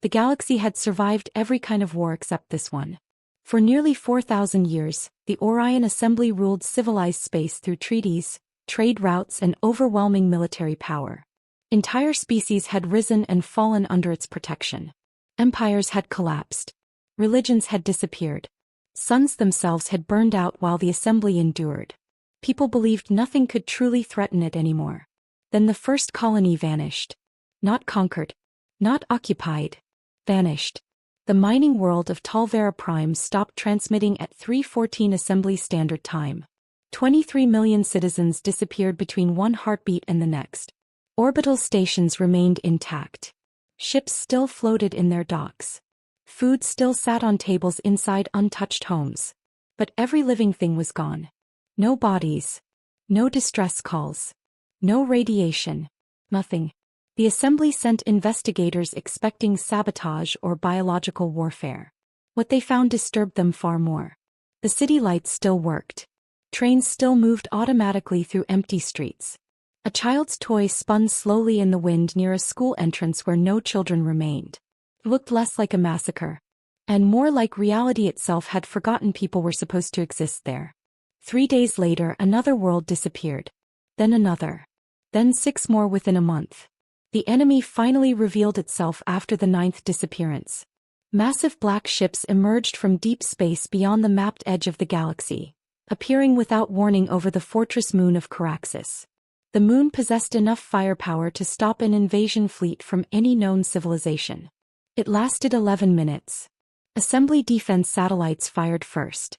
The galaxy had survived every kind of war except this one. For nearly 4,000 years, the Orion Assembly ruled civilized space through treaties, trade routes, and overwhelming military power. Entire species had risen and fallen under its protection. Empires had collapsed. Religions had disappeared. Suns themselves had burned out while the assembly endured. People believed nothing could truly threaten it anymore. Then the first colony vanished. Not conquered. Not occupied. Vanished. The mining world of Talvera Prime stopped transmitting at 3:14 Assembly Standard Time. 23 million citizens disappeared between one heartbeat and the next. Orbital stations remained intact. Ships still floated in their docks. Food still sat on tables inside untouched homes. But every living thing was gone. No bodies. No distress calls. No radiation. Nothing. The assembly sent investigators expecting sabotage or biological warfare. What they found disturbed them far more. The city lights still worked. Trains still moved automatically through empty streets. A child's toy spun slowly in the wind near a school entrance where no children remained. It looked less like a massacre, and more like reality itself had forgotten people were supposed to exist there. 3 days later, another world disappeared. Then another. Then 6 more within a month. The enemy finally revealed itself after the 9th disappearance. Massive black ships emerged from deep space beyond the mapped edge of the galaxy, appearing without warning over the fortress moon of Caraxes. The moon possessed enough firepower to stop an invasion fleet from any known civilization. It lasted 11 minutes. Assembly defense satellites fired first.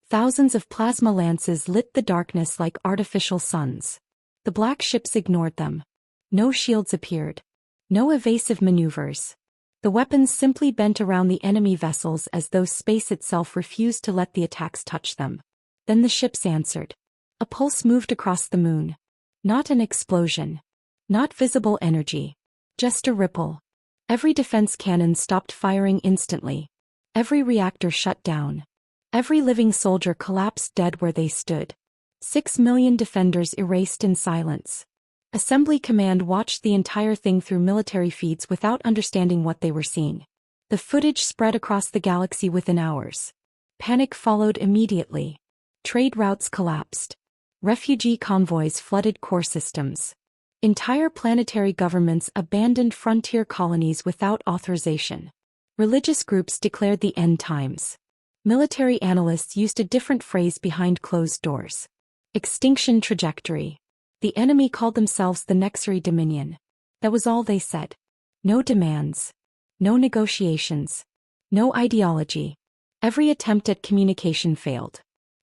Thousands of plasma lances lit the darkness like artificial suns. The black ships ignored them. No shields appeared. No evasive maneuvers. The weapons simply bent around the enemy vessels as though space itself refused to let the attacks touch them. Then the ships answered. A pulse moved across the moon. Not an explosion. Not visible energy. Just a ripple. Every defense cannon stopped firing instantly. Every reactor shut down. Every living soldier collapsed dead where they stood. 6 million defenders erased in silence. Assembly Command watched the entire thing through military feeds without understanding what they were seeing. The footage spread across the galaxy within hours. Panic followed immediately. Trade routes collapsed. Refugee convoys flooded core systems. Entire planetary governments abandoned frontier colonies without authorization. Religious groups declared the end times. Military analysts used a different phrase behind closed doors. Extinction trajectory. The enemy called themselves the Nexary Dominion. That was all they said. No demands. No negotiations. No ideology. Every attempt at communication failed.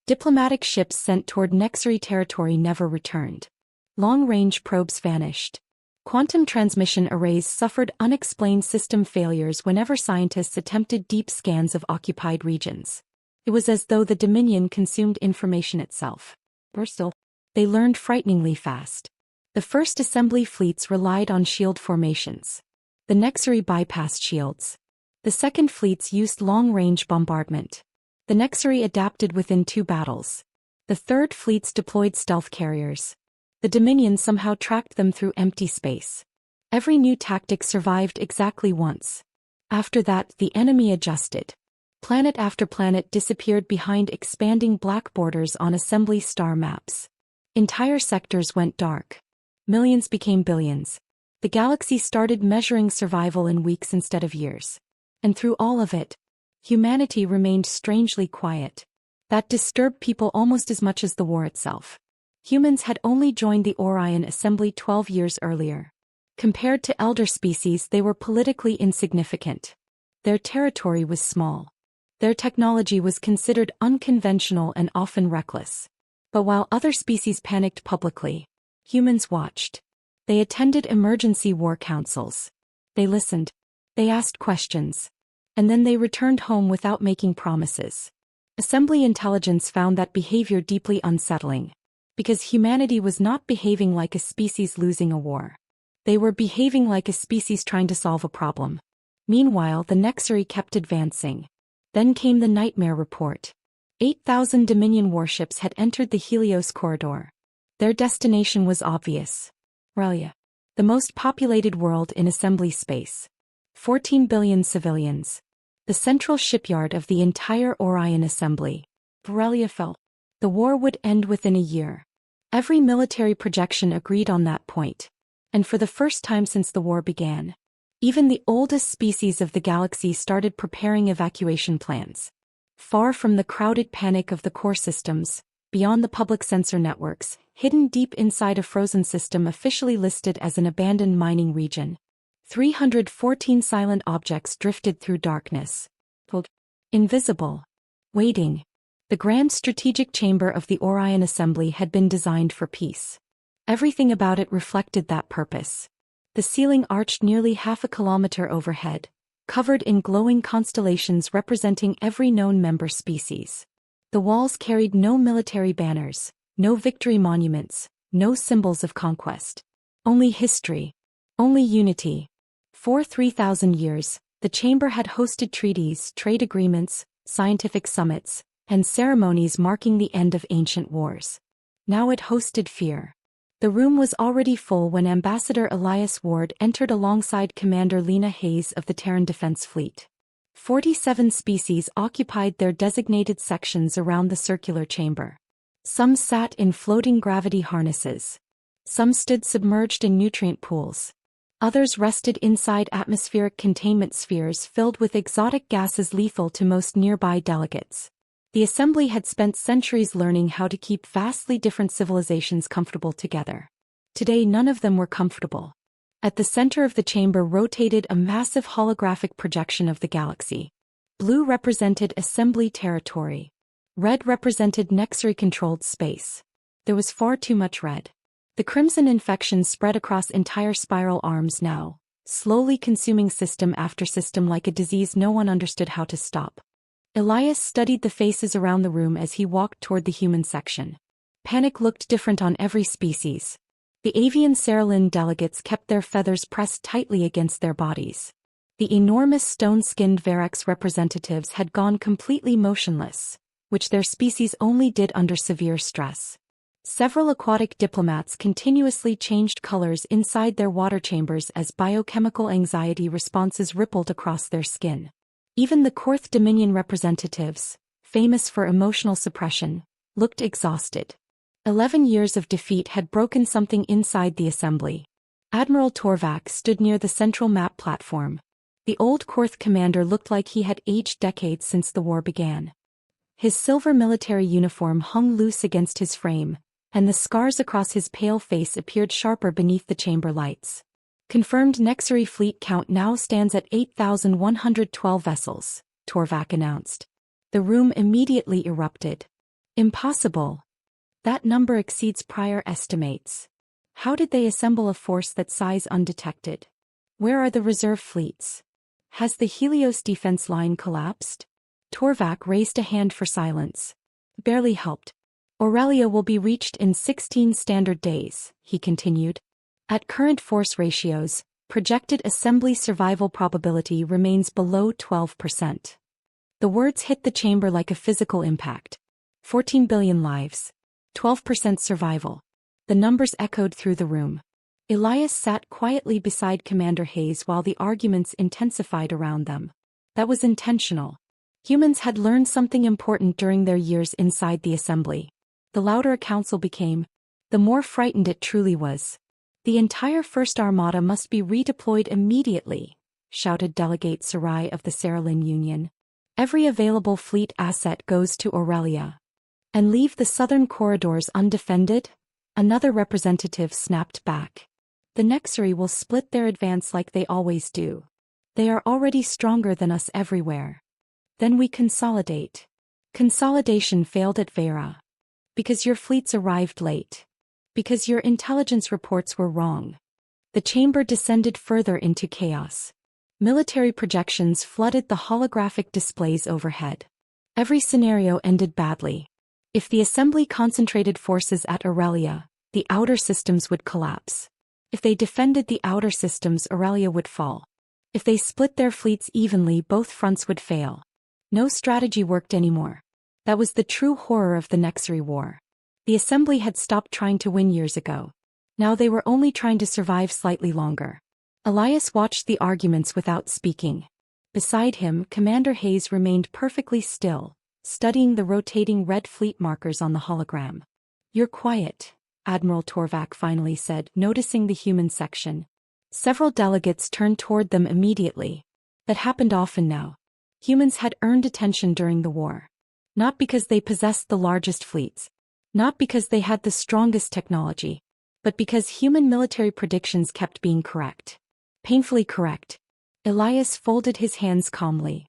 Diplomatic ships sent toward Nexary territory never returned. Long-range probes vanished. Quantum transmission arrays suffered unexplained system failures whenever scientists attempted deep scans of occupied regions. It was as though the Dominion consumed information itself. They learned frighteningly fast. The first assembly fleets relied on shield formations. The Nexary bypassed shields. The second fleets used long-range bombardment. The Nexary adapted within 2 battles. The third fleets deployed stealth carriers. The Dominion somehow tracked them through empty space. Every new tactic survived exactly once. After that, the enemy adjusted. Planet after planet disappeared behind expanding black borders on assembly star maps. Entire sectors went dark. Millions became billions. The galaxy started measuring survival in weeks instead of years. And through all of it, humanity remained strangely quiet. That disturbed people almost as much as the war itself. Humans had only joined the Orion Assembly 12 years earlier. Compared to elder species, they were politically insignificant. Their territory was small. Their technology was considered unconventional and often reckless. But while other species panicked publicly, humans watched. They attended emergency war councils. They listened. They asked questions. And then they returned home without making promises. Assembly intelligence found that behavior deeply unsettling. Because humanity was not behaving like a species losing a war. They were behaving like a species trying to solve a problem. Meanwhile, the Nexary kept advancing. Then came the nightmare report. 8,000 Dominion warships had entered the Helios corridor. Their destination was obvious. Relia. The most populated world in assembly space. 14 billion civilians. The central shipyard of the entire Orion assembly. Aurelia fell. The war would end within a year. Every military projection agreed on that point. And for the first time since the war began, even the oldest species of the galaxy started preparing evacuation plans. Far from the crowded panic of the core systems, beyond the public sensor networks, hidden deep inside a frozen system officially listed as an abandoned mining region, 314 silent objects drifted through darkness. Invisible. Waiting. The grand strategic chamber of the Orion assembly had been designed for peace. Everything about it reflected that purpose. The ceiling arched nearly half a kilometer overhead, covered in glowing constellations representing every known member species. The walls carried no military banners, no victory monuments, no symbols of conquest. Only history. Only unity. For 3,000 years, the chamber had hosted treaties, trade agreements, scientific summits, and ceremonies marking the end of ancient wars. Now it hosted fear. The room was already full when Ambassador Elias Ward entered alongside Commander Lena Hayes of the Terran Defense Fleet. 47 species occupied their designated sections around the circular chamber. Some sat in floating gravity harnesses. Some stood submerged in nutrient pools. Others rested inside atmospheric containment spheres filled with exotic gases lethal to most nearby delegates. The assembly had spent centuries learning how to keep vastly different civilizations comfortable together. Today none of them were comfortable. At the center of the chamber rotated a massive holographic projection of the galaxy. Blue represented assembly territory. Red represented Nexary-controlled space. There was far too much red. The crimson infection spread across entire spiral arms now, slowly consuming system after system like a disease no one understood how to stop. Elias studied the faces around the room as he walked toward the human section. Panic looked different on every species. The avian Cerulean delegates kept their feathers pressed tightly against their bodies. The enormous stone-skinned Verax representatives had gone completely motionless, which their species only did under severe stress. Several aquatic diplomats continuously changed colors inside their water chambers as biochemical anxiety responses rippled across their skin. Even the Korth Dominion representatives, famous for emotional suppression, looked exhausted. 11 years of defeat had broken something inside the assembly. Admiral Torvak stood near the central map platform. The old Korth commander looked like he had aged decades since the war began. His silver military uniform hung loose against his frame, and the scars across his pale face appeared sharper beneath the chamber lights. Confirmed Nexary fleet count now stands at 8,112 vessels, Torvak announced. The room immediately erupted. Impossible. That number exceeds prior estimates. How did they assemble a force that size undetected? Where are the reserve fleets? Has the Helios defense line collapsed? Torvak raised a hand for silence. Barely helped. Aurelia will be reached in 16 standard days, he continued. At current force ratios, projected assembly survival probability remains below 12%. The words hit the chamber like a physical impact. 14 billion lives. 12% survival. The numbers echoed through the room. Elias sat quietly beside Commander Hayes while the arguments intensified around them. That was intentional. Humans had learned something important during their years inside the assembly. The louder a council became, the more frightened it truly was. The entire First Armada must be redeployed immediately, shouted Delegate Sarai of the Cerulean Union. Every available fleet asset goes to Aurelia. And leave the southern corridors undefended? Another representative snapped back. The Nexary will split their advance like they always do. They are already stronger than us everywhere. Then we consolidate. Consolidation failed at Vera. Because your fleets arrived late. Because your intelligence reports were wrong. The chamber descended further into chaos. Military projections flooded the holographic displays overhead. Every scenario ended badly. If the assembly concentrated forces at Aurelia, the outer systems would collapse. If they defended the outer systems, Aurelia would fall. If they split their fleets evenly, both fronts would fail. No strategy worked anymore. That was the true horror of the Nexary War. The assembly had stopped trying to win years ago. Now they were only trying to survive slightly longer. Elias watched the arguments without speaking. Beside him, Commander Hayes remained perfectly still, studying the rotating red fleet markers on the hologram. "You're quiet," Admiral Torvak finally said, noticing the human section. Several delegates turned toward them immediately. That happened often now. Humans had earned attention during the war. Not because they possessed the largest fleets. Not because they had the strongest technology. But because human military predictions kept being correct. Painfully correct. Elias folded his hands calmly.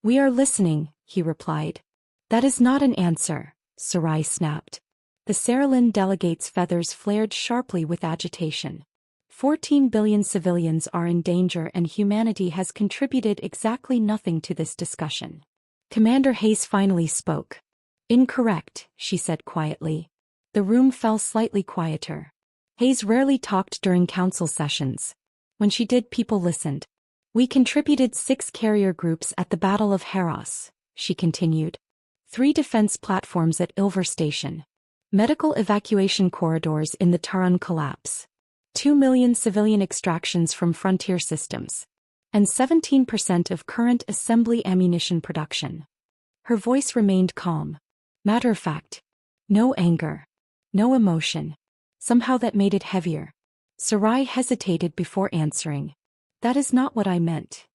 "We are listening," he replied. "That is not an answer," Sarai snapped. The Saralin delegate's feathers flared sharply with agitation. 14 billion civilians are in danger and humanity has contributed exactly nothing to this discussion. Commander Hayes finally spoke. "Incorrect," she said quietly. The room fell slightly quieter. Hayes rarely talked during council sessions. When she did, people listened. "We contributed 6 carrier groups at the Battle of Heros," she continued. 3 defense platforms at Ilver Station. Medical evacuation corridors in the Taran collapse. 2 million civilian extractions from frontier systems. And 17% of current assembly ammunition production. Her voice remained calm. Matter of fact. No anger. No emotion. Somehow that made it heavier. Sarai hesitated before answering. "That is not what I meant."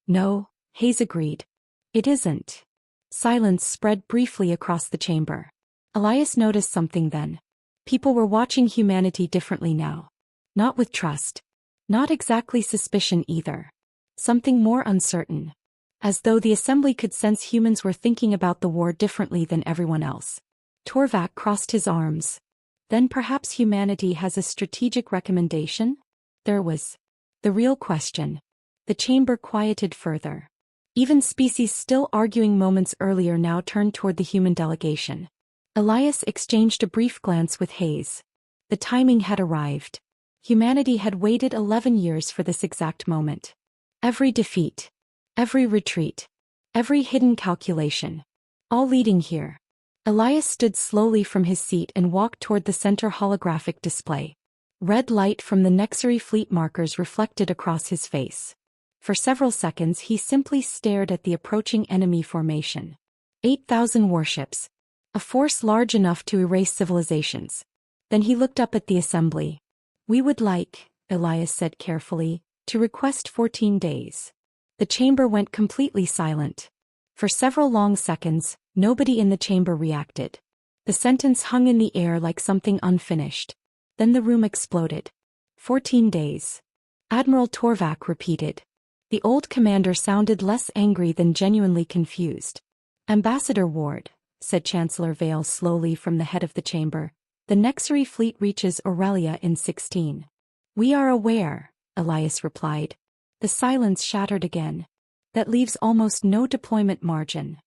"No," Hayes agreed. "It isn't." Silence spread briefly across the chamber. Elias noticed something then. People were watching humanity differently now. Not with trust. Not exactly suspicion either. Something more uncertain. As though the assembly could sense humans were thinking about the war differently than everyone else. Torvak crossed his arms. "Then perhaps humanity has a strategic recommendation?" There was the real question. The chamber quieted further. Even species still arguing moments earlier now turned toward the human delegation. Elias exchanged a brief glance with Hayes. The timing had arrived. Humanity had waited 11 years for this exact moment. Every defeat. Every retreat. Every hidden calculation. All leading here. Elias stood slowly from his seat and walked toward the center holographic display. Red light from the Nexari fleet markers reflected across his face. For several seconds he simply stared at the approaching enemy formation. 8,000 warships. A force large enough to erase civilizations. Then he looked up at the assembly. "We would like," Elias said carefully, "to request 14 days. The chamber went completely silent. For several long seconds, nobody in the chamber reacted. The sentence hung in the air like something unfinished. Then the room exploded. 14 days. Admiral Torvak repeated. The old commander sounded less angry than genuinely confused. "Ambassador Ward," said Chancellor Vale slowly from the head of the chamber, "the Nexari fleet reaches Aurelia in 16. "We are aware," Elias replied. The silence shattered again. "That leaves almost no deployment margin.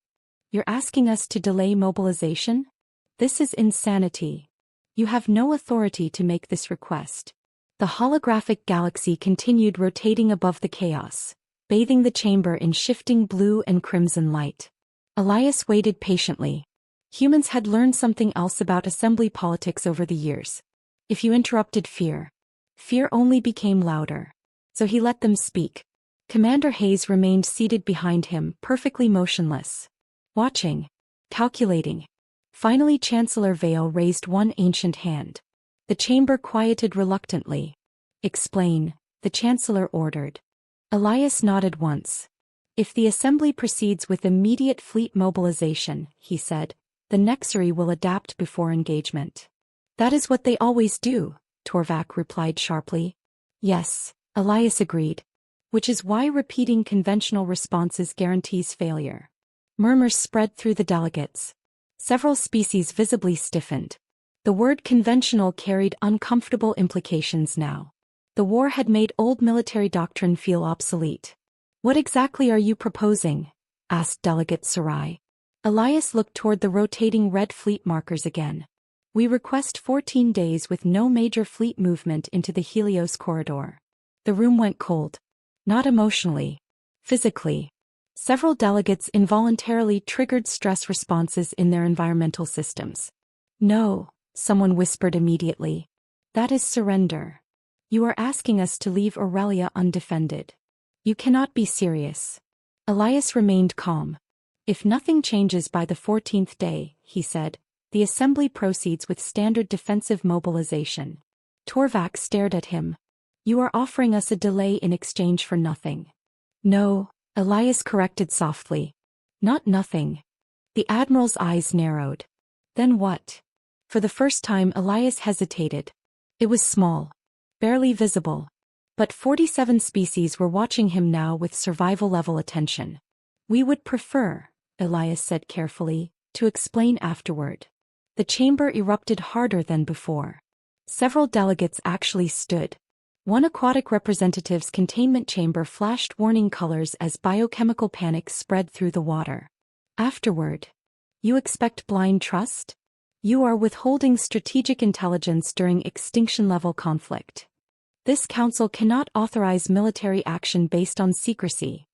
You're asking us to delay mobilization? This is insanity. You have no authority to make this request." The holographic galaxy continued rotating above the chaos, bathing the chamber in shifting blue and crimson light. Elias waited patiently. Humans had learned something else about assembly politics over the years. If you interrupted fear only became louder. So he let them speak. Commander Hayes remained seated behind him, perfectly motionless. Watching. Calculating. Finally Chancellor Vale raised one ancient hand. The chamber quieted reluctantly. "Explain," the Chancellor ordered. Elias nodded once. "If the Assembly proceeds with immediate fleet mobilization," he said, "the Nexari will adapt before engagement." "That is what they always do," Torvak replied sharply. "Yes," Elias agreed. "Which is why repeating conventional responses guarantees failure." Murmurs spread through the delegates. Several species visibly stiffened. The word conventional carried uncomfortable implications now. The war had made old military doctrine feel obsolete. "What exactly are you proposing?" asked Delegate Sarai. Elias looked toward the rotating red fleet markers again. "We request 14 days with no major fleet movement into the Helios corridor." The room went cold. Not emotionally. Physically. Several delegates involuntarily triggered stress responses in their environmental systems. "No," someone whispered immediately. "That is surrender. You are asking us to leave Aurelia undefended. You cannot be serious. Elias remained calm. If nothing changes by the 14th day, he said, the assembly proceeds with standard defensive mobilization. Torvak stared at him. You are offering us a delay in exchange for nothing. No, Elias corrected softly. Not nothing. The admiral's eyes narrowed. Then what? For the first time Elias hesitated. It was small. Barely visible. But 47 species were watching him now with survival-level attention. We would prefer, Elias said carefully, to explain afterward. The chamber erupted harder than before. Several delegates actually stood. One aquatic representative's containment chamber flashed warning colors as biochemical panic spread through the water. Afterward. You expect blind trust? You are withholding strategic intelligence during extinction-level conflict. This council cannot authorize military action based on secrecy.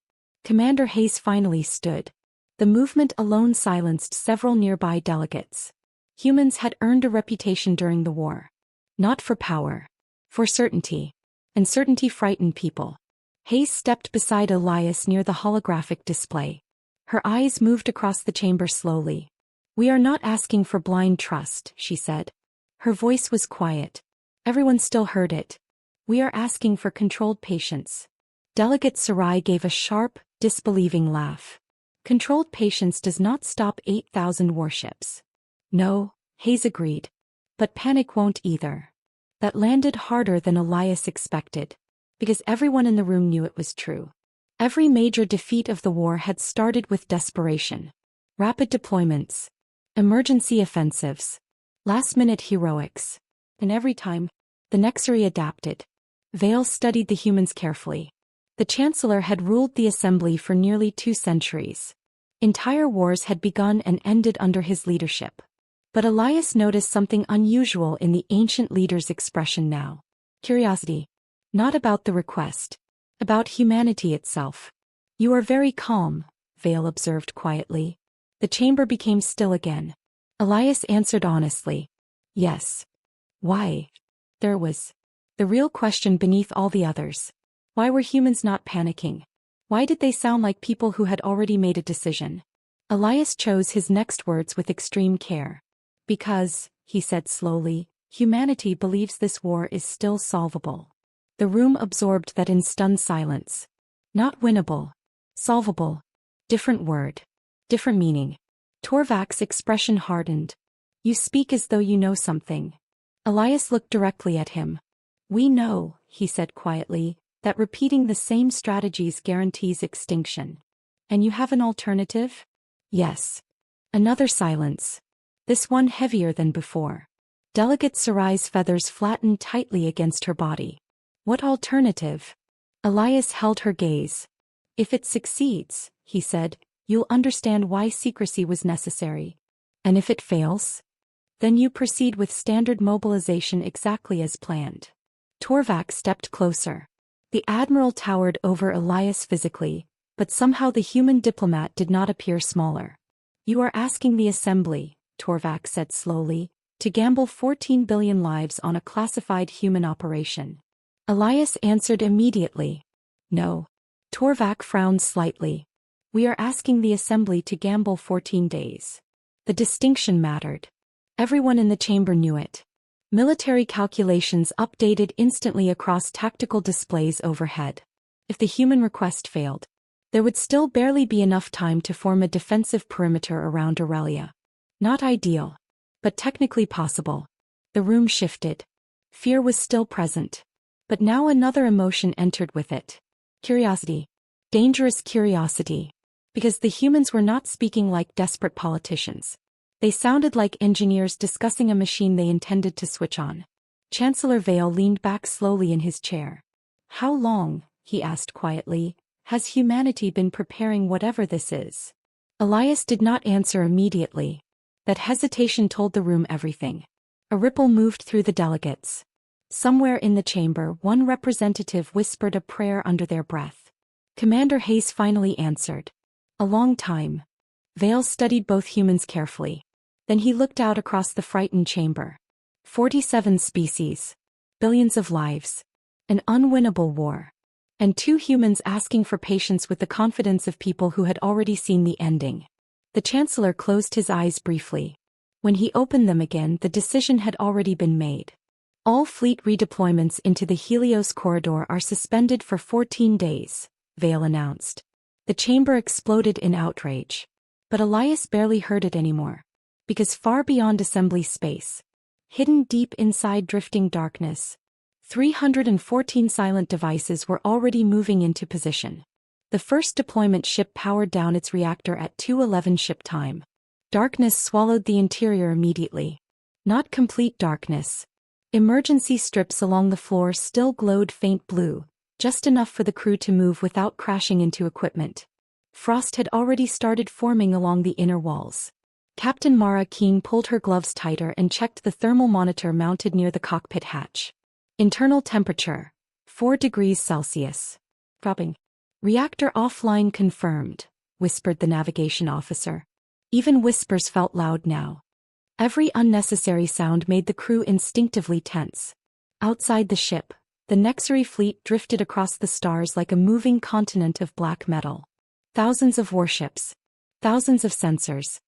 Commander Hayes finally stood. The movement alone silenced several nearby delegates. Humans had earned a reputation during the war. Not for power. For certainty. And certainty frightened people. Hayes stepped beside Elias near the holographic display. Her eyes moved across the chamber slowly. We are not asking for blind trust, she said. Her voice was quiet. Everyone still heard it. We are asking for controlled patience. Delegate Sarai gave a sharp, disbelieving laugh. Controlled patience does not stop 8,000 warships. No, Hayes agreed. But panic won't either. That landed harder than Elias expected. Because everyone in the room knew it was true. Every major defeat of the war had started with desperation. Rapid deployments. Emergency offensives. Last-minute heroics. And every time, the Nexari adapted. Vale studied the humans carefully. The Chancellor had ruled the Assembly for nearly 2 centuries. Entire wars had begun and ended under his leadership. But Elias noticed something unusual in the ancient leader's expression now. Curiosity. Not about the request. About humanity itself. You are very calm, Vale observed quietly. The chamber became still again. Elias answered honestly. Yes. Why? There was the real question beneath all the others. Why were humans not panicking? Why did they sound like people who had already made a decision? Elias chose his next words with extreme care. Because, he said slowly, humanity believes this war is still solvable. The room absorbed that in stunned silence. Not winnable. Solvable. Different word. Different meaning. Torvak's expression hardened. You speak as though you know something. Elias looked directly at him. We know, he said quietly, that repeating the same strategies guarantees extinction. And you have an alternative? Yes. Another silence. This one heavier than before. Delegate Sarai's feathers flattened tightly against her body. What alternative? Elias held her gaze. If it succeeds, he said, you'll understand why secrecy was necessary. And if it fails? Then you proceed with standard mobilization exactly as planned. Torvak stepped closer. The Admiral towered over Elias physically, but somehow the human diplomat did not appear smaller. You are asking the Assembly, Torvak said slowly, to gamble 14 billion lives on a classified human operation. Elias answered immediately. No. Torvak frowned slightly. We are asking the Assembly to gamble 14 days. The distinction mattered. Everyone in the chamber knew it. Military calculations updated instantly across tactical displays overhead. If the human request failed, there would still barely be enough time to form a defensive perimeter around Aurelia. Not ideal, but technically possible. The room shifted. Fear was still present. But now another emotion entered with it. Curiosity. Dangerous curiosity. Because the humans were not speaking like desperate politicians. They sounded like engineers discussing a machine they intended to switch on. Chancellor Vale leaned back slowly in his chair. How long, he asked quietly, has humanity been preparing whatever this is? Elias did not answer immediately. That hesitation told the room everything. A ripple moved through the delegates. Somewhere in the chamber, one representative whispered a prayer under their breath. Commander Hayes finally answered. A long time. Vale studied both humans carefully. Then he looked out across the frightened chamber. 47 species. Billions of lives. An unwinnable war. And two humans asking for patience with the confidence of people who had already seen the ending. The Chancellor closed his eyes briefly. When he opened them again, the decision had already been made. All fleet redeployments into the Helios corridor are suspended for 14 days, Vale announced. The chamber exploded in outrage. But Elias barely heard it anymore. Because far beyond assembly space, hidden deep inside drifting darkness, 314 silent devices were already moving into position. The first deployment ship powered down its reactor at 2:11 ship time. Darkness swallowed the interior immediately. Not complete darkness. Emergency strips along the floor still glowed faint blue, just enough for the crew to move without crashing into equipment. Frost had already started forming along the inner walls. Captain Mara Keene pulled her gloves tighter and checked the thermal monitor mounted near the cockpit hatch. Internal temperature, 4 degrees Celsius. Dropping. Reactor offline confirmed, whispered the navigation officer. Even whispers felt loud now. Every unnecessary sound made the crew instinctively tense. Outside the ship, the Nexari fleet drifted across the stars like a moving continent of black metal. Thousands of warships. Thousands of sensors.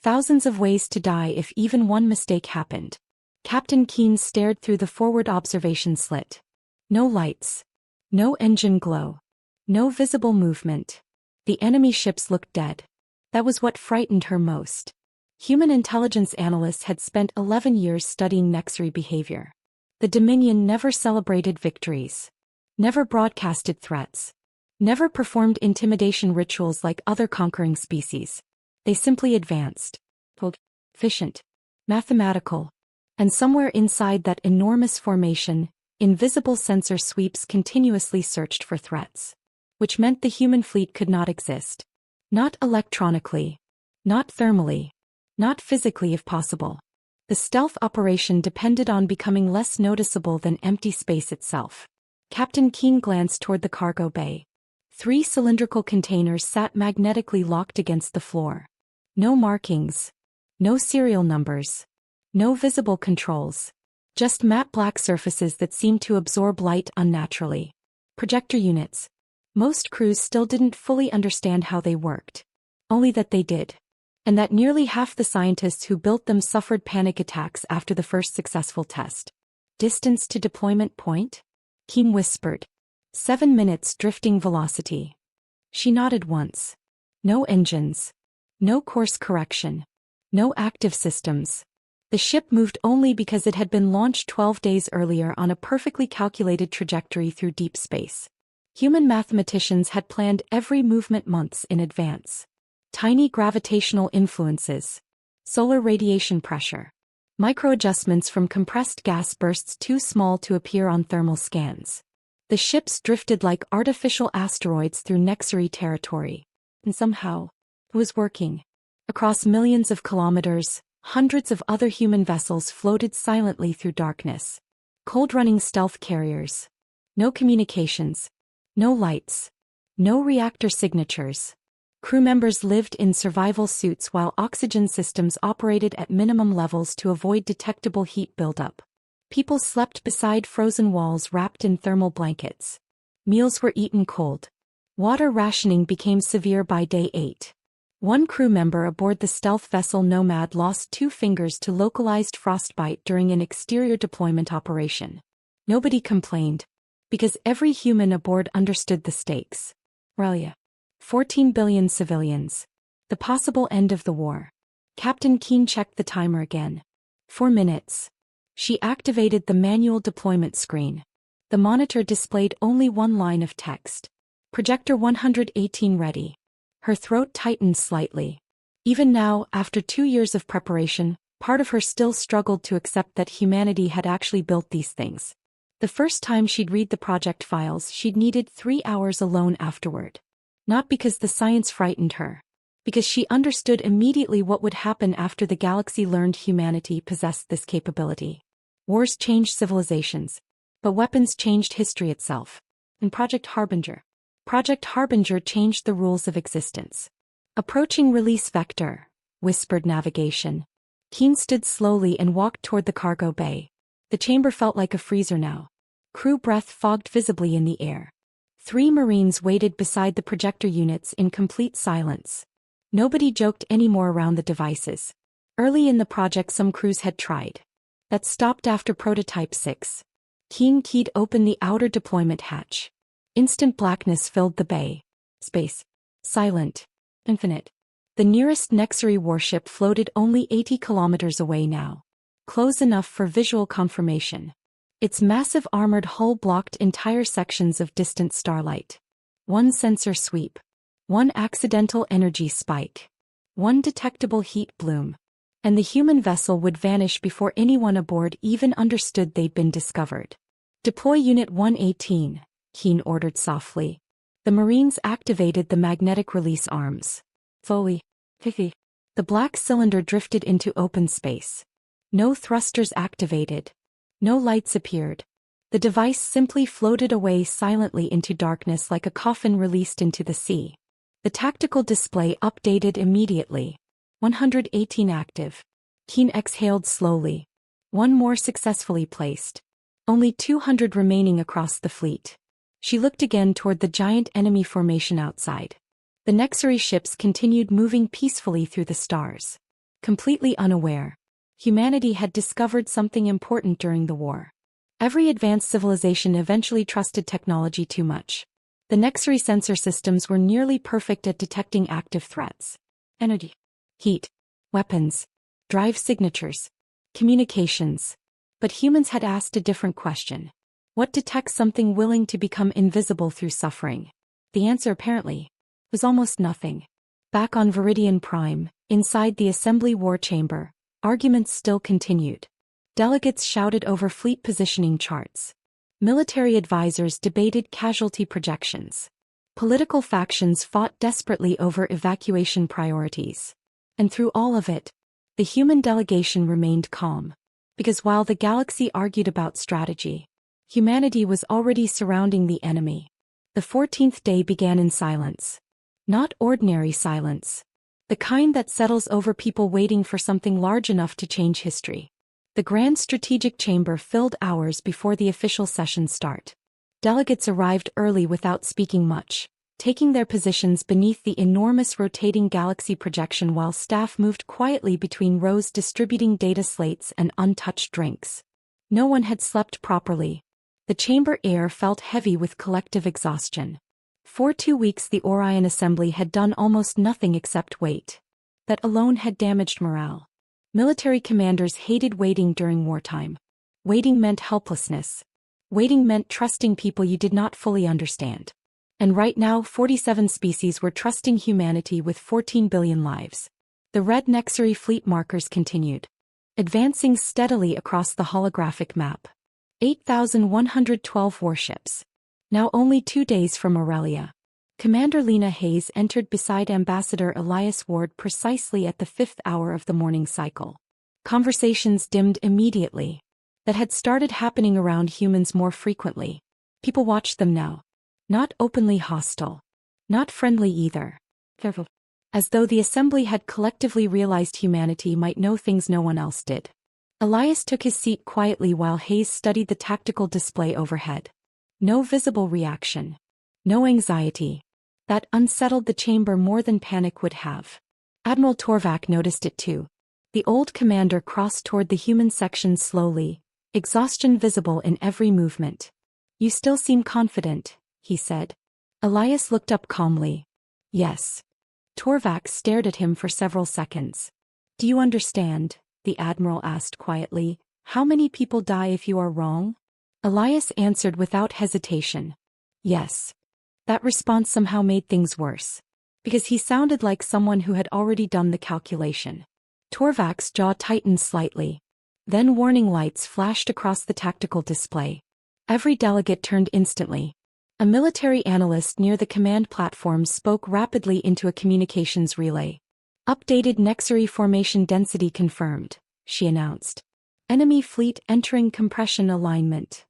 Thousands of ways to die if even one mistake happened. Captain Keene stared through the forward observation slit. No lights. No engine glow. No visible movement. The enemy ships looked dead. That was what frightened her most. Human intelligence analysts had spent 11 years studying Nexari behavior. The Dominion never celebrated victories. Never broadcasted threats. Never performed intimidation rituals like other conquering species. They simply advanced. Efficient. Mathematical. And somewhere inside that enormous formation, invisible sensor sweeps continuously searched for threats. Which meant the human fleet could not exist. Not electronically. Not thermally. Not physically if possible. The stealth operation depended on becoming less noticeable than empty space itself. Captain Keene glanced toward the cargo bay. 3 cylindrical containers sat magnetically locked against the floor. No markings. No serial numbers. No visible controls. Just matte black surfaces that seemed to absorb light unnaturally. Projector units. Most crews still didn't fully understand how they worked. Only that they did. And that nearly half the scientists who built them suffered panic attacks after the first successful test. Distance to deployment point? Keene whispered. 7 minutes drifting velocity. She nodded once. No engines. No course correction. No active systems. The ship moved only because it had been launched 12 days earlier on a perfectly calculated trajectory through deep space. Human mathematicians had planned every movement months in advance. Tiny gravitational influences. Solar radiation pressure. Micro-adjustments from compressed gas bursts too small to appear on thermal scans. The ships drifted like artificial asteroids through Nexari territory. And somehow, it was working. Across millions of kilometers, hundreds of other human vessels floated silently through darkness. Cold-running stealth carriers. No communications. No lights. No reactor signatures. Crew members lived in survival suits while oxygen systems operated at minimum levels to avoid detectable heat buildup. People slept beside frozen walls wrapped in thermal blankets. Meals were eaten cold. Water rationing became severe by day 8. One crew member aboard the stealth vessel Nomad lost 2 fingers to localized frostbite during an exterior deployment operation. Nobody complained. Because every human aboard understood the stakes. Relia. 14 billion civilians. The possible end of the war. Captain Keene checked the timer again. 4 minutes. She activated the manual deployment screen. The monitor displayed only one line of text. Projector 118 ready. Her throat tightened slightly. Even now, after 2 years of preparation, part of her still struggled to accept that humanity had actually built these things. The first time she'd read the project files, she'd needed 3 hours alone afterward. Not because the science frightened her. Because she understood immediately what would happen after the galaxy learned humanity possessed this capability. Wars changed civilizations. But weapons changed history itself. And Project Harbinger changed the rules of existence. Approaching release vector, whispered navigation. Keene stood slowly and walked toward the cargo bay. The chamber felt like a freezer now. Crew breath fogged visibly in the air. 3 Marines waited beside the projector units in complete silence. Nobody joked anymore around the devices. Early in the project some crews had tried. That stopped after Prototype 6. Keen keyed open the outer deployment hatch. Instant blackness filled the bay. Space. Silent. Infinite. The nearest Nexary warship floated only 80 kilometers away now. Close enough for visual confirmation. Its massive armored hull blocked entire sections of distant starlight. 1 sensor sweep. 1 accidental energy spike. 1 detectable heat bloom. And the human vessel would vanish before anyone aboard even understood they'd been discovered. Deploy Unit 118, Keen ordered softly. The Marines activated the magnetic release arms. Fully. Hihi. The black cylinder drifted into open space. No thrusters activated. No lights appeared. The device simply floated away silently into darkness like a coffin released into the sea. The tactical display updated immediately. 118 active. Keen exhaled slowly. 1 more successfully placed. Only 200 remaining across the fleet. She looked again toward the giant enemy formation outside. The Nexary ships continued moving peacefully through the stars. Completely unaware. Humanity had discovered something important during the war. Every advanced civilization eventually trusted technology too much. The Nexary sensor systems were nearly perfect at detecting active threats. Energy. Heat. Weapons. Drive signatures. Communications. But humans had asked a different question. What detects something willing to become invisible through suffering? The answer apparently was almost nothing. Back on Viridian Prime, inside the Assembly War Chamber, arguments still continued. Delegates shouted over fleet positioning charts. Military advisors debated casualty projections. Political factions fought desperately over evacuation priorities. And through all of it, the human delegation remained calm. Because while the galaxy argued about strategy, humanity was already surrounding the enemy. The 14th day began in silence. Not ordinary silence. The kind that settles over people waiting for something large enough to change history. The Grand Strategic Chamber filled hours before the official session start. Delegates arrived early without speaking much, taking their positions beneath the enormous rotating galaxy projection while staff moved quietly between rows distributing data slates and untouched drinks. No one had slept properly. The chamber air felt heavy with collective exhaustion. For 2 weeks the Orion Assembly had done almost nothing except wait. That alone had damaged morale. Military commanders hated waiting during wartime. Waiting meant helplessness. Waiting meant trusting people you did not fully understand. And right now 47 species were trusting humanity with 14 billion lives. The red Nexary fleet markers continued, advancing steadily across the holographic map. 8,112 warships. Now only 2 days from Aurelia. Commander Lena Hayes entered beside Ambassador Elias Ward precisely at the 5th hour of the morning cycle. Conversations dimmed immediately. That had started happening around humans more frequently. People watched them now. Not openly hostile. Not friendly either. Careful. As though the assembly had collectively realized humanity might know things no one else did. Elias took his seat quietly while Hayes studied the tactical display overhead. No visible reaction. No anxiety. That unsettled the chamber more than panic would have. Admiral Torvak noticed it too. The old commander crossed toward the human section slowly, exhaustion visible in every movement. "You still seem confident," he said. Elias looked up calmly. "Yes." Torvak stared at him for several seconds. "Do you understand?" the admiral asked quietly. "How many people die if you are wrong?" Elias answered without hesitation. "Yes." That response somehow made things worse. Because he sounded like someone who had already done the calculation. Torvak's jaw tightened slightly. Then warning lights flashed across the tactical display. Every delegate turned instantly. A military analyst near the command platform spoke rapidly into a communications relay. "Updated Nexary formation density confirmed," she announced. "Enemy fleet entering compression alignment."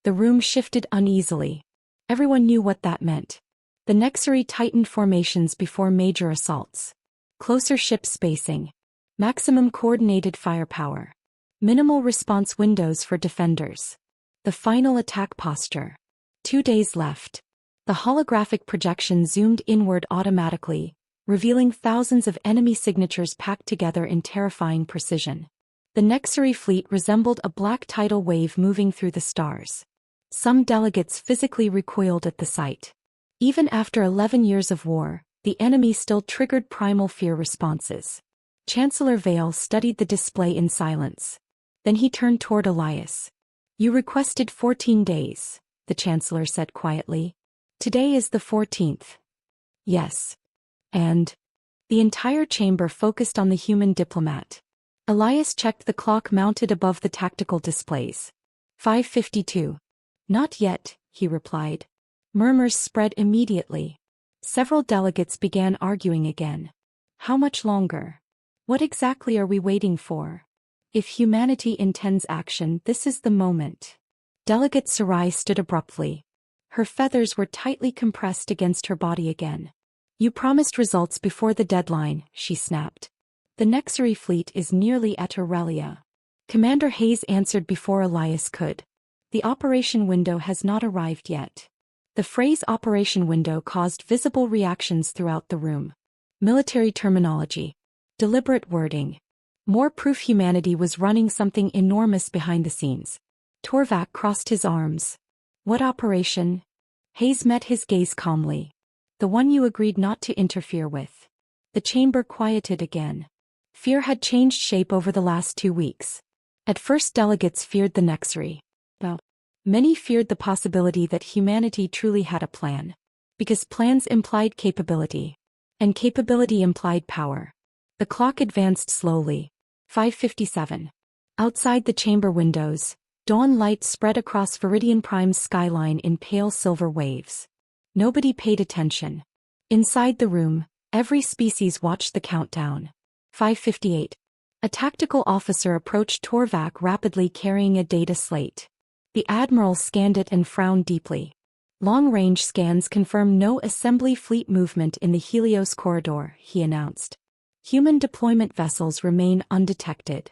The room shifted uneasily. Everyone knew what that meant. The Nexary tightened formations before major assaults. Closer ship spacing. Maximum coordinated firepower. Minimal response windows for defenders. The final attack posture. 2 days left. The holographic projection zoomed inward automatically, revealing thousands of enemy signatures packed together in terrifying precision. The Nexary fleet resembled a black tidal wave moving through the stars. Some delegates physically recoiled at the sight. Even after 11 years of war, the enemy still triggered primal fear responses. Chancellor Vale studied the display in silence. Then he turned toward Elias. "You requested 14 days, the Chancellor said quietly. "Today is the 14th. "Yes." And? The entire chamber focused on the human diplomat. Elias checked the clock mounted above the tactical displays. 5:52. "Not yet," he replied. Murmurs spread immediately. Several delegates began arguing again. How much longer? What exactly are we waiting for? If humanity intends action, this is the moment. Delegate Sarai stood abruptly. Her feathers were tightly compressed against her body again. "You promised results before the deadline," she snapped. "The Nexary fleet is nearly at Aurelia." Commander Hayes answered before Elias could. "The operation window has not arrived yet." The phrase operation window caused visible reactions throughout the room. Military terminology. Deliberate wording. More proof humanity was running something enormous behind the scenes. Torvak crossed his arms. "What operation?" Hayes met his gaze calmly. "The one you agreed not to interfere with." The chamber quieted again. Fear had changed shape over the last 2 weeks. At first delegates feared the Nexary. Many feared the possibility that humanity truly had a plan. Because plans implied capability. And capability implied power. The clock advanced slowly. 5:57. Outside the chamber windows, dawn light spread across Viridian Prime's skyline in pale silver waves. Nobody paid attention. Inside the room, every species watched the countdown. 5:58. A tactical officer approached Torvak rapidly carrying a data slate. The Admiral scanned it and frowned deeply. "Long-range scans confirm no assembly fleet movement in the Helios corridor," he announced. "Human deployment vessels remain undetected."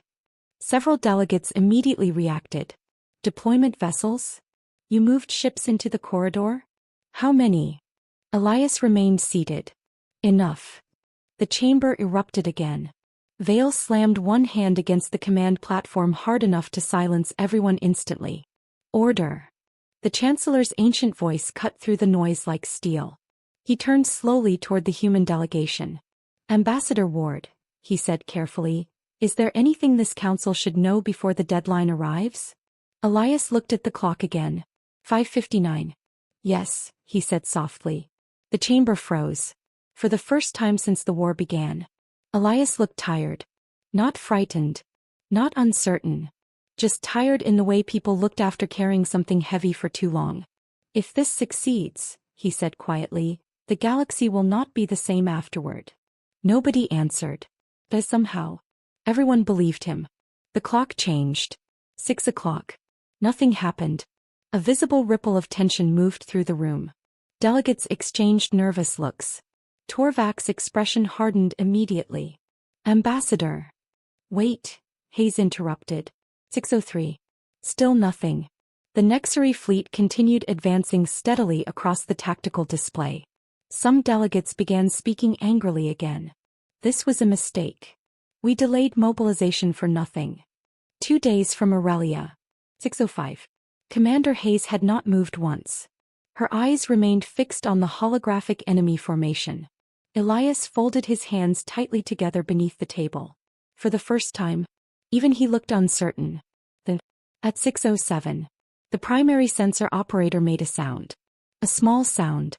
Several delegates immediately reacted. "Deployment vessels? You moved ships into the corridor? How many?" Elias remained seated. "Enough." The chamber erupted again. Vale slammed one hand against the command platform hard enough to silence everyone instantly. "Order." The Chancellor's ancient voice cut through the noise like steel. He turned slowly toward the human delegation. "Ambassador Ward," he said carefully, "is there anything this council should know before the deadline arrives?" Elias looked at the clock again. 5:59. "Yes," he said softly. The chamber froze. For the first time since the war began. Elias looked tired. Not frightened. Not uncertain. Just tired in the way people looked after carrying something heavy for too long. "If this succeeds," he said quietly, "the galaxy will not be the same afterward." Nobody answered. But somehow, everyone believed him. The clock changed. 6 o'clock. Nothing happened. A visible ripple of tension moved through the room. Delegates exchanged nervous looks. Torvak's expression hardened immediately. "Ambassador." "Wait," Hayes interrupted. 6:03. Still nothing. The Nexary fleet continued advancing steadily across the tactical display. Some delegates began speaking angrily again. This was a mistake. We delayed mobilization for nothing. 2 days from Aurelia. 6:05. Commander Hayes had not moved once. Her eyes remained fixed on the holographic enemy formation. Elias folded his hands tightly together beneath the table. For the first time, even he looked uncertain. At 6:07, the primary sensor operator made a sound. A small sound.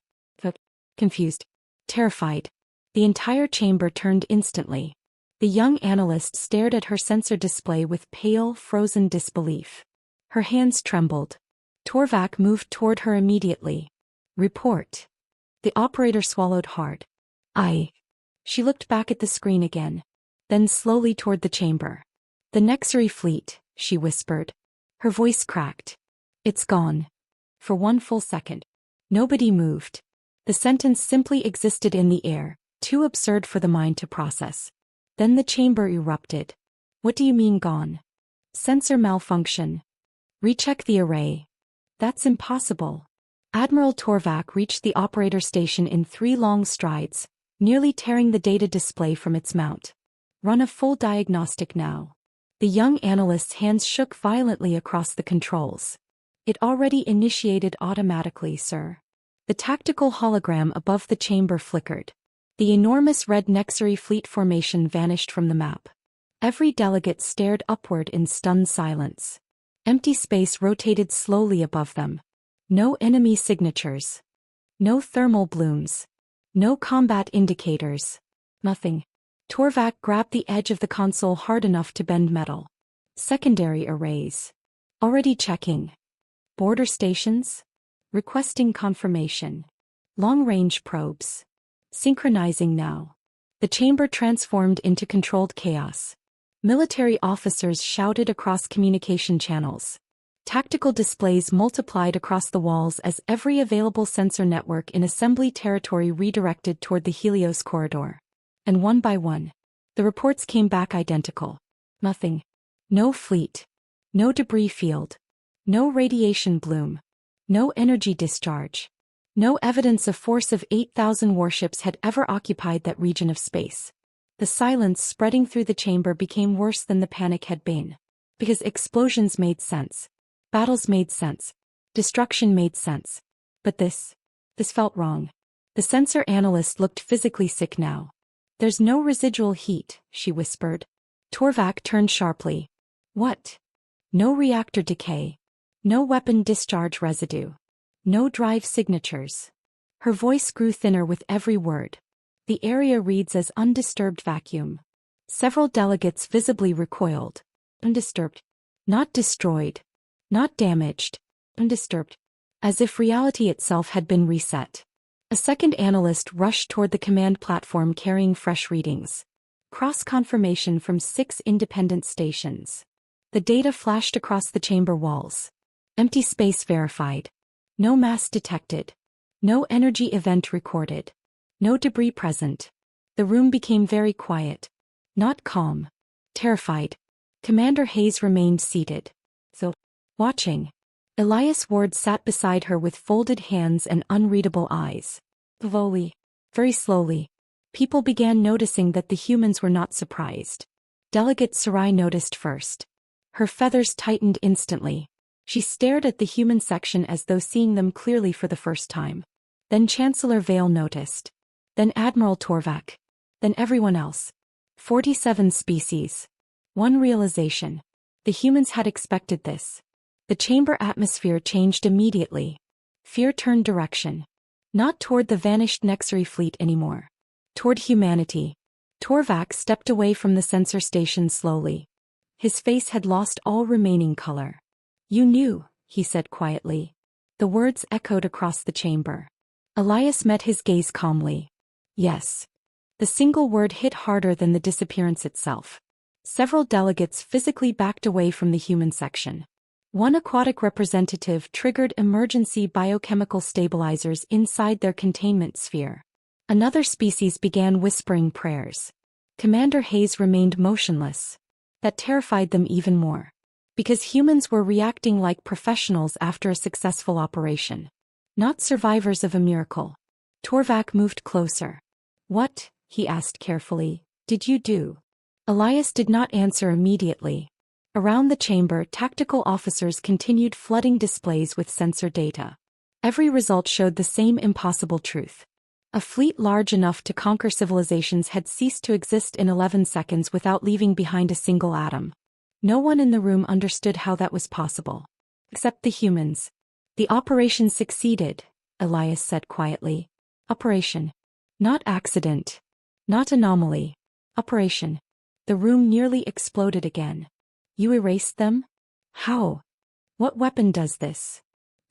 Confused. Terrified. The entire chamber turned instantly. The young analyst stared at her sensor display with pale, frozen disbelief. Her hands trembled. Torvak moved toward her immediately. "Report." The operator swallowed hard. "Aye." She looked back at the screen again. Then slowly toward the chamber. "The Nexary fleet," she whispered. Her voice cracked. "It's gone." For one full second. Nobody moved. The sentence simply existed in the air, too absurd for the mind to process. Then the chamber erupted. "What do you mean gone?" "Sensor malfunction." Recheck the array. That's impossible. Admiral Torvak reached the operator station in 3 long strides, nearly tearing the data display from its mount. Run a full diagnostic now. The young analyst's hands shook violently across the controls. It already initiated automatically, sir. The tactical hologram above the chamber flickered. The enormous red Nexary fleet formation vanished from the map. Every delegate stared upward in stunned silence. Empty space rotated slowly above them. No enemy signatures. No thermal blooms. No combat indicators. Nothing. Torvak grabbed the edge of the console hard enough to bend metal. Secondary arrays. Already checking. Border stations? Requesting confirmation. Long-range probes. Synchronizing now. The chamber transformed into controlled chaos. Military officers shouted across communication channels. Tactical displays multiplied across the walls as every available sensor network in assembly territory redirected toward the Helios corridor. And one by one, the reports came back identical. Nothing. No fleet. No debris field. No radiation bloom. No energy discharge. No evidence of force of 8,000 warships had ever occupied that region of space. The silence spreading through the chamber became worse than the panic had been. Because explosions made sense. Battles made sense. Destruction made sense. But this felt wrong. The sensor analyst looked physically sick now. There's no residual heat, she whispered. Torvak turned sharply. What? No reactor decay. No weapon discharge residue. No drive signatures. Her voice grew thinner with every word. The area reads as undisturbed vacuum. Several delegates visibly recoiled. Undisturbed. Not destroyed. Not damaged. Undisturbed. As if reality itself had been reset. A second analyst rushed toward the command platform carrying fresh readings. Cross-confirmation from 6 independent stations. The data flashed across the chamber walls. Empty space verified. No mass detected. No energy event recorded. No debris present. The room became very quiet. Not calm. Terrified. Commander Hayes remained seated. Watching. Elias Ward sat beside her with folded hands and unreadable eyes. Slowly. Very slowly. People began noticing that the humans were not surprised. Delegate Sarai noticed first. Her feathers tightened instantly. She stared at the human section as though seeing them clearly for the first time. Then Chancellor Vale noticed. Then Admiral Torvak. Then everyone else. 47 species. One realization. The humans had expected this. The chamber atmosphere changed immediately. Fear turned direction. Not toward the vanished Nexary fleet anymore. Toward humanity. Torvak stepped away from the sensor station slowly. His face had lost all remaining color. You knew, he said quietly. The words echoed across the chamber. Elias met his gaze calmly. Yes. The single word hit harder than the disappearance itself. Several delegates physically backed away from the human section. One aquatic representative triggered emergency biochemical stabilizers inside their containment sphere. Another species began whispering prayers. Commander Hayes remained motionless. That terrified them even more. Because humans were reacting like professionals after a successful operation. Not survivors of a miracle. Torvak moved closer. What, he asked carefully, did you do? Elias did not answer immediately. Around the chamber, tactical officers continued flooding displays with sensor data. Every result showed the same impossible truth. A fleet large enough to conquer civilizations had ceased to exist in 11 seconds without leaving behind a single atom. No one in the room understood how that was possible. Except the humans. The operation succeeded, Elias said quietly. Operation. Not accident. Not anomaly. Operation. The room nearly exploded again. You erased them? How? What weapon does this?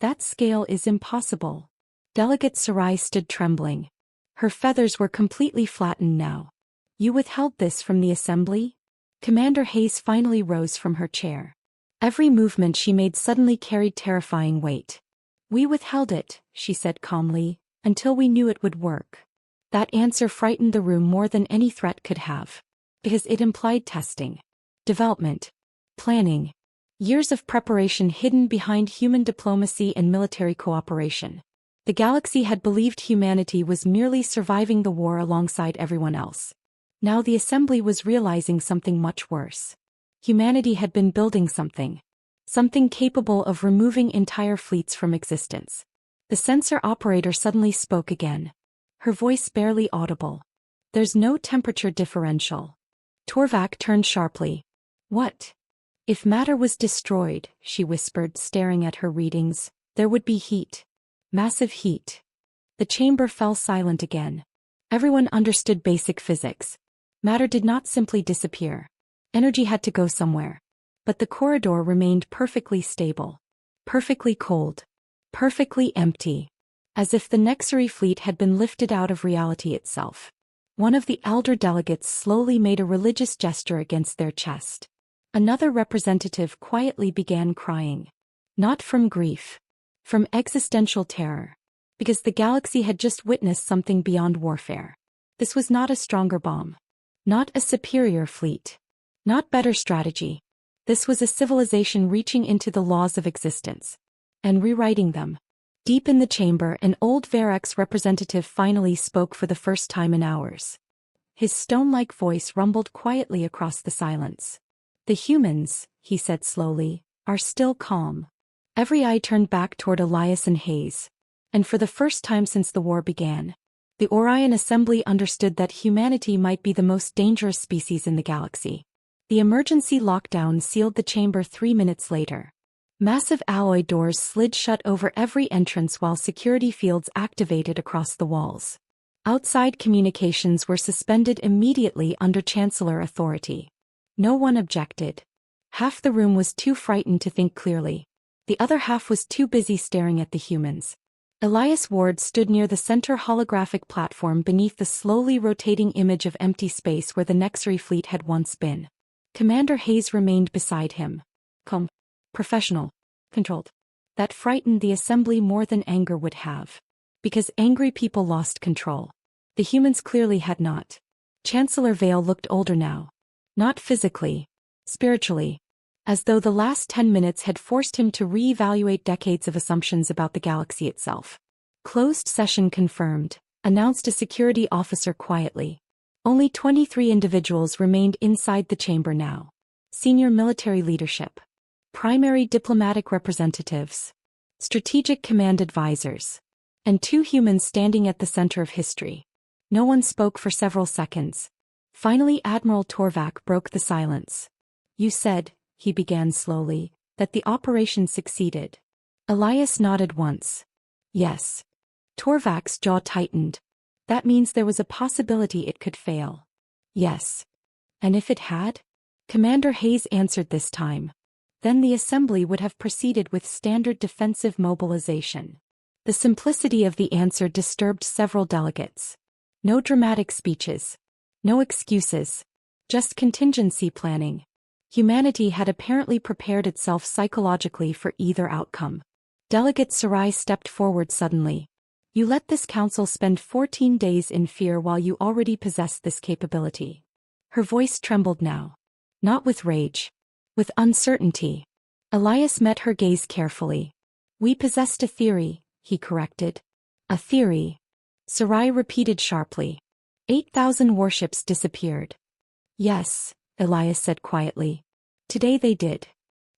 That scale is impossible. Delegate Sarai stood trembling. Her feathers were completely flattened now. You withheld this from the assembly? Commander Hayes finally rose from her chair. Every movement she made suddenly carried terrifying weight. We withheld it, she said calmly, until we knew it would work. That answer frightened the room more than any threat could have. Because it implied testing. Development. Planning. Years of preparation hidden behind human diplomacy and military cooperation. The galaxy had believed humanity was merely surviving the war alongside everyone else. Now the assembly was realizing something much worse. Humanity had been building something. Something capable of removing entire fleets from existence. The sensor operator suddenly spoke again. Her voice barely audible. There's no temperature differential. Torvak turned sharply. What? If matter was destroyed, she whispered, staring at her readings, there would be heat. Massive heat. The chamber fell silent again. Everyone understood basic physics. Matter did not simply disappear. Energy had to go somewhere. But the corridor remained perfectly stable. Perfectly cold. Perfectly empty. As if the Nexari fleet had been lifted out of reality itself. One of the elder delegates slowly made a religious gesture against their chest. Another representative quietly began crying. Not from grief. From existential terror. Because the galaxy had just witnessed something beyond warfare. This was not a stronger bomb. Not a superior fleet. Not better strategy. This was a civilization reaching into the laws of existence. And rewriting them. Deep in the chamber, an old Varex representative finally spoke for the first time in hours. His stone-like voice rumbled quietly across the silence. The humans, he said slowly, are still calm. Every eye turned back toward Elias and Hayes. And for the first time since the war began, the Orion Assembly understood that humanity might be the most dangerous species in the galaxy. The emergency lockdown sealed the chamber 3 minutes later. Massive alloy doors slid shut over every entrance while security fields activated across the walls. Outside communications were suspended immediately under Chancellor authority. No one objected. Half the room was too frightened to think clearly. The other half was too busy staring at the humans. Elias Ward stood near the center holographic platform beneath the slowly rotating image of empty space where the Nexari fleet had once been. Commander Hayes remained beside him. Calm. Professional. Controlled. That frightened the assembly more than anger would have. Because angry people lost control. The humans clearly had not. Chancellor Vale looked older now. Not physically. Spiritually. As though the last 10 minutes had forced him to re-evaluate decades of assumptions about the galaxy itself. Closed session confirmed, announced a security officer quietly. Only 23 individuals remained inside the chamber now. Senior military leadership. Primary diplomatic representatives. Strategic command advisors. And 2 humans standing at the center of history. No one spoke for several seconds. Finally Admiral Torvak broke the silence. You said, he began slowly, that the operation succeeded. Elias nodded once. Yes. Torvak's jaw tightened. That means there was a possibility it could fail. Yes. And if it had? Commander Hayes answered this time. Then the assembly would have proceeded with standard defensive mobilization. The simplicity of the answer disturbed several delegates. No dramatic speeches. No excuses. Just contingency planning. Humanity had apparently prepared itself psychologically for either outcome. Delegate Sarai stepped forward suddenly. You let this council spend 14 days in fear while you already possessed this capability. Her voice trembled now. Not with rage. With uncertainty. Elias met her gaze carefully. We possessed a theory, he corrected. A theory. Sarai repeated sharply. 8,000 warships disappeared. Yes, Elias said quietly. Today they did.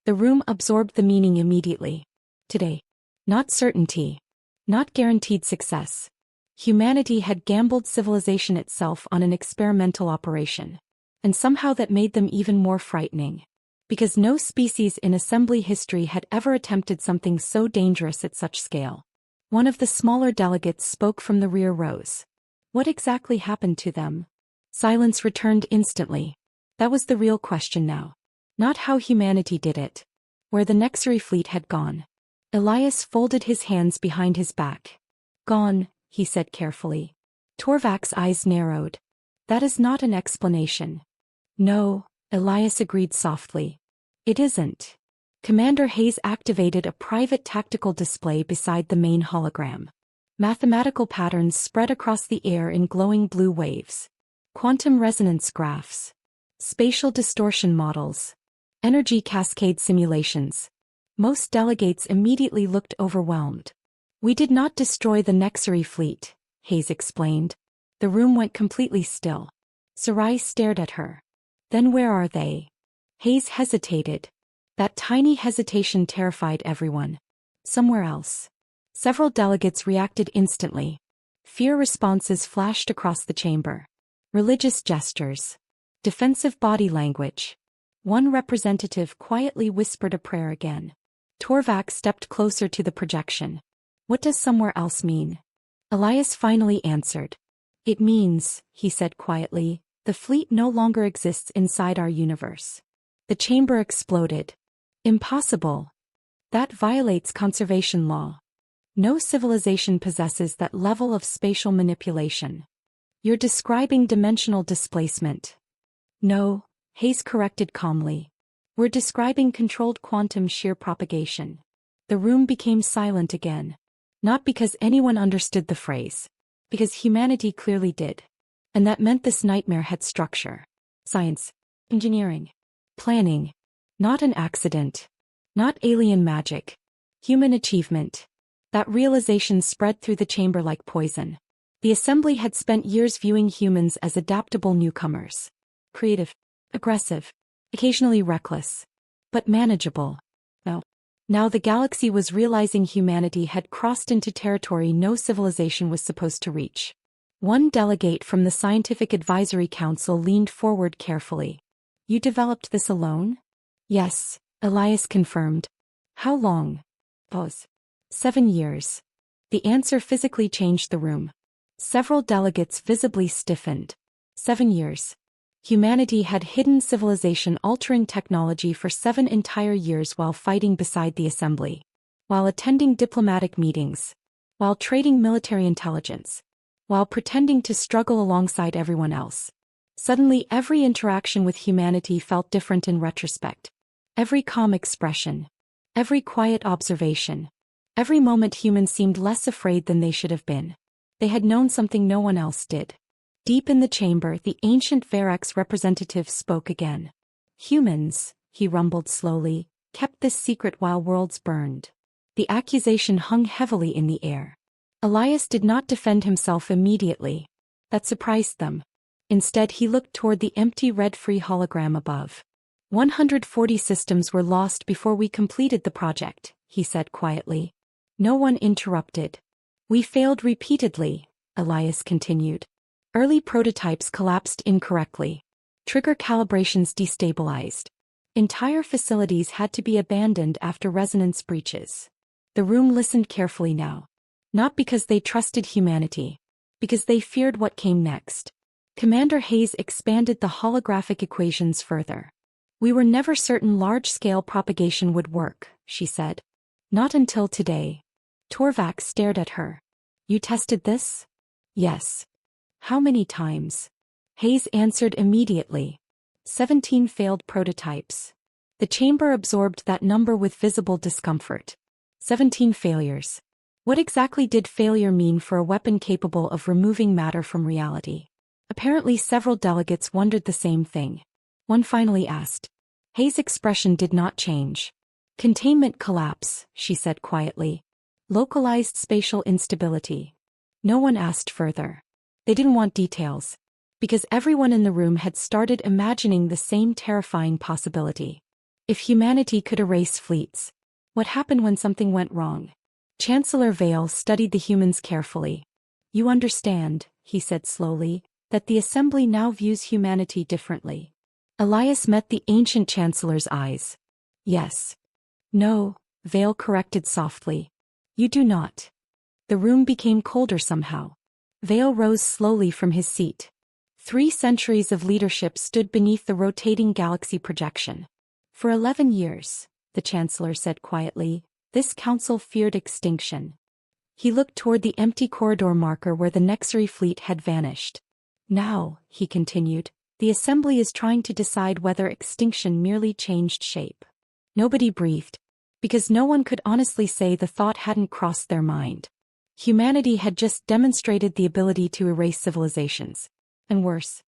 The room absorbed the meaning immediately. Today. Not certainty. Not guaranteed success. Humanity had gambled civilization itself on an experimental operation. And somehow that made them even more frightening. Because no species in assembly history had ever attempted something so dangerous at such scale. One of the smaller delegates spoke from the rear rows. What exactly happened to them? Silence returned instantly. That was the real question now. Not how humanity did it. Where the Nexari fleet had gone. Elias folded his hands behind his back. Gone, he said carefully. Torvak's eyes narrowed. That is not an explanation. No, Elias agreed softly. It isn't. Commander Hayes activated a private tactical display beside the main hologram. Mathematical patterns spread across the air in glowing blue waves. Quantum resonance graphs. Spatial distortion models. Energy cascade simulations. Most delegates immediately looked overwhelmed. We did not destroy the Nexary fleet, Hayes explained. The room went completely still. Sarai stared at her. Then where are they? Hayes hesitated. That tiny hesitation terrified everyone. Somewhere else. Several delegates reacted instantly. Fear responses flashed across the chamber. Religious gestures. Defensive body language. One representative quietly whispered a prayer again. Torvak stepped closer to the projection. What does somewhere else mean? Elias finally answered. It means, he said quietly, the fleet no longer exists inside our universe. The chamber exploded. Impossible. That violates conservation law. No civilization possesses that level of spatial manipulation. You're describing dimensional displacement. No, Hayes corrected calmly. We're describing controlled quantum shear propagation. The room became silent again. Not because anyone understood the phrase. Because humanity clearly did. And that meant this nightmare had structure. Science. Engineering. Planning. Not an accident. Not alien magic. Human achievement. That realization spread through the chamber like poison. The assembly had spent years viewing humans as adaptable newcomers. Creative. Aggressive. Occasionally reckless. But manageable. Now the galaxy was realizing humanity had crossed into territory no civilization was supposed to reach. One delegate from the Scientific Advisory Council leaned forward carefully. You developed this alone? Yes, Elias confirmed. How long? Pause. 7 years. The answer physically changed the room. Several delegates visibly stiffened. 7 years. Humanity had hidden civilization-altering technology for 7 entire years while fighting beside the assembly. While attending diplomatic meetings. While trading military intelligence. While pretending to struggle alongside everyone else. Suddenly every interaction with humanity felt different in retrospect. Every calm expression. Every quiet observation. Every moment humans seemed less afraid than they should have been. They had known something no one else did. Deep in the chamber, the ancient Verax representative spoke again. Humans, he rumbled slowly, kept this secret while worlds burned. The accusation hung heavily in the air. Elias did not defend himself immediately. That surprised them. Instead he looked toward the empty red-free hologram above. 140 systems were lost before we completed the project, he said quietly. No one interrupted. We failed repeatedly, Elias continued. Early prototypes collapsed incorrectly. Trigger calibrations destabilized. Entire facilities had to be abandoned after resonance breaches. The room listened carefully now. Not because they trusted humanity. Because they feared what came next. Commander Hayes expanded the holographic equations further. We were never certain large-scale propagation would work, she said. Not until today. Torvak stared at her. You tested this? Yes. How many times? Hayes answered immediately. 17 failed prototypes. The chamber absorbed that number with visible discomfort. 17 failures. What exactly did failure mean for a weapon capable of removing matter from reality? Apparently several delegates wondered the same thing. One finally asked. Hayes' expression did not change. Containment collapse, she said quietly. Localized spatial instability. No one asked further. They didn't want details. Because everyone in the room had started imagining the same terrifying possibility. If humanity could erase fleets, what happened when something went wrong? Chancellor Vale studied the humans carefully. You understand, he said slowly, that the Assembly now views humanity differently. Elias met the ancient Chancellor's eyes. Yes. No, Vale corrected softly. You do not. The room became colder somehow. Vale rose slowly from his seat. 3 centuries of leadership stood beneath the rotating galaxy projection. For 11 years, the Chancellor said quietly, this council feared extinction. He looked toward the empty corridor marker where the Nexary fleet had vanished. Now, he continued, the Assembly is trying to decide whether extinction merely changed shape. Nobody breathed. Because no one could honestly say the thought hadn't crossed their mind. Humanity had just demonstrated the ability to erase civilizations. And worse.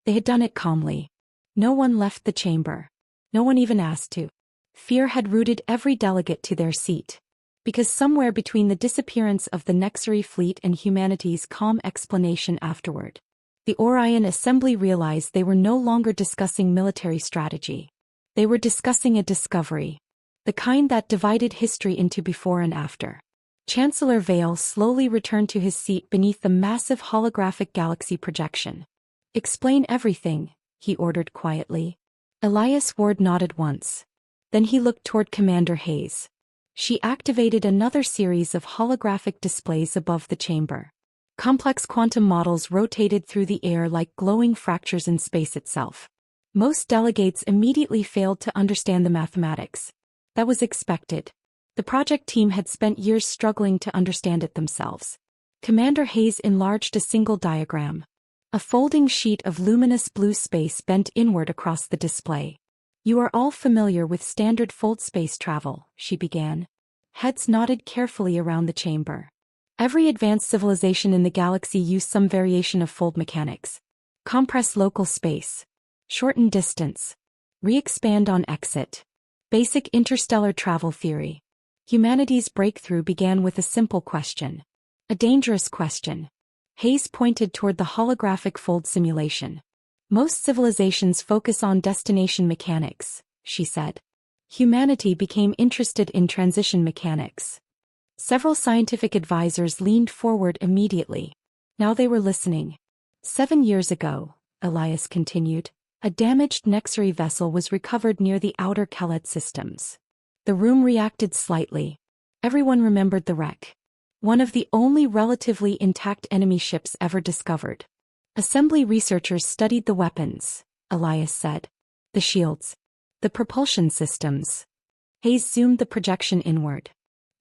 They had done it calmly. No one left the chamber. No one even asked to. Fear had rooted every delegate to their seat. Because somewhere between the disappearance of the Nexary fleet and humanity's calm explanation afterward, the Orion Assembly realized they were no longer discussing military strategy. They were discussing a discovery. The kind that divided history into before and after. Chancellor Vale slowly returned to his seat beneath the massive holographic galaxy projection. "Explain everything," he ordered quietly. Elias Ward nodded once. Then he looked toward Commander Hayes. She activated another series of holographic displays above the chamber. Complex quantum models rotated through the air like glowing fractures in space itself. Most delegates immediately failed to understand the mathematics. That was expected. The project team had spent years struggling to understand it themselves. Commander Hayes enlarged a single diagram. A folding sheet of luminous blue space bent inward across the display. "You are all familiar with standard fold space travel," she began. Heads nodded carefully around the chamber. Every advanced civilization in the galaxy used some variation of fold mechanics. Compress local space. Shorten distance. Re-expand on exit. Basic interstellar travel theory. Humanity's breakthrough began with a simple question. A dangerous question. Hayes pointed toward the holographic fold simulation. "Most civilizations focus on destination mechanics," she said. Humanity became interested in transition mechanics. Several scientific advisors leaned forward immediately. Now they were listening. 7 years ago, Elias continued, a damaged Nexary vessel was recovered near the outer Khaled systems. The room reacted slightly. Everyone remembered the wreck. One of the only relatively intact enemy ships ever discovered. Assembly researchers studied the weapons, Elias said. The shields. The propulsion systems. Hayes zoomed the projection inward.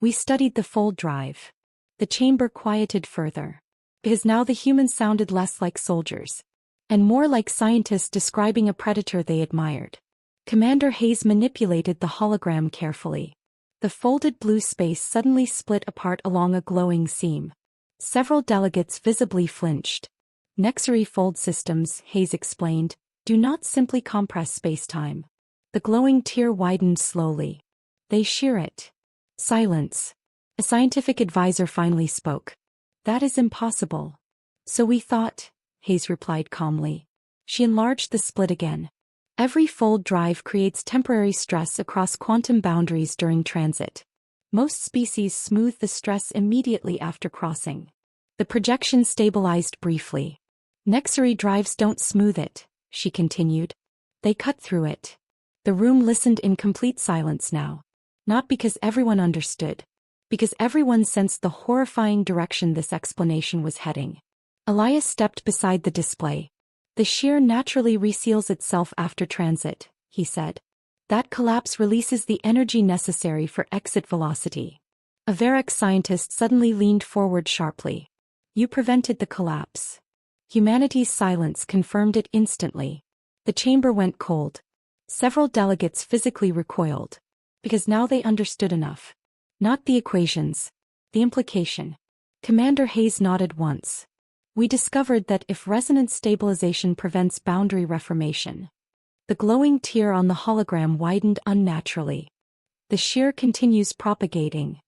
"We studied the fold drive." The chamber quieted further. Because now the humans sounded less like soldiers. And more like scientists describing a predator they admired. Commander Hayes manipulated the hologram carefully. The folded blue space suddenly split apart along a glowing seam. Several delegates visibly flinched. Nexary fold systems, Hayes explained, do not simply compress space-time. The glowing tear widened slowly. They shear it. Silence. A scientific advisor finally spoke. "That is impossible." "So we thought," Hayes replied calmly. She enlarged the split again. "Every fold drive creates temporary stress across quantum boundaries during transit. Most species smooth the stress immediately after crossing." The projection stabilized briefly. "Nexary drives don't smooth it," she continued. "They cut through it." The room listened in complete silence now. Not because everyone understood. Because everyone sensed the horrifying direction this explanation was heading. Elias stepped beside the display. "The shear naturally reseals itself after transit," he said. "That collapse releases the energy necessary for exit velocity." A Varrock scientist suddenly leaned forward sharply. "You prevented the collapse." Humanity's silence confirmed it instantly. The chamber went cold. Several delegates physically recoiled. Because now they understood enough. Not the equations. The implication. Commander Hayes nodded once. "We discovered that if resonance stabilization prevents boundary reformation." The glowing tear on the hologram widened unnaturally. "The shear continues propagating."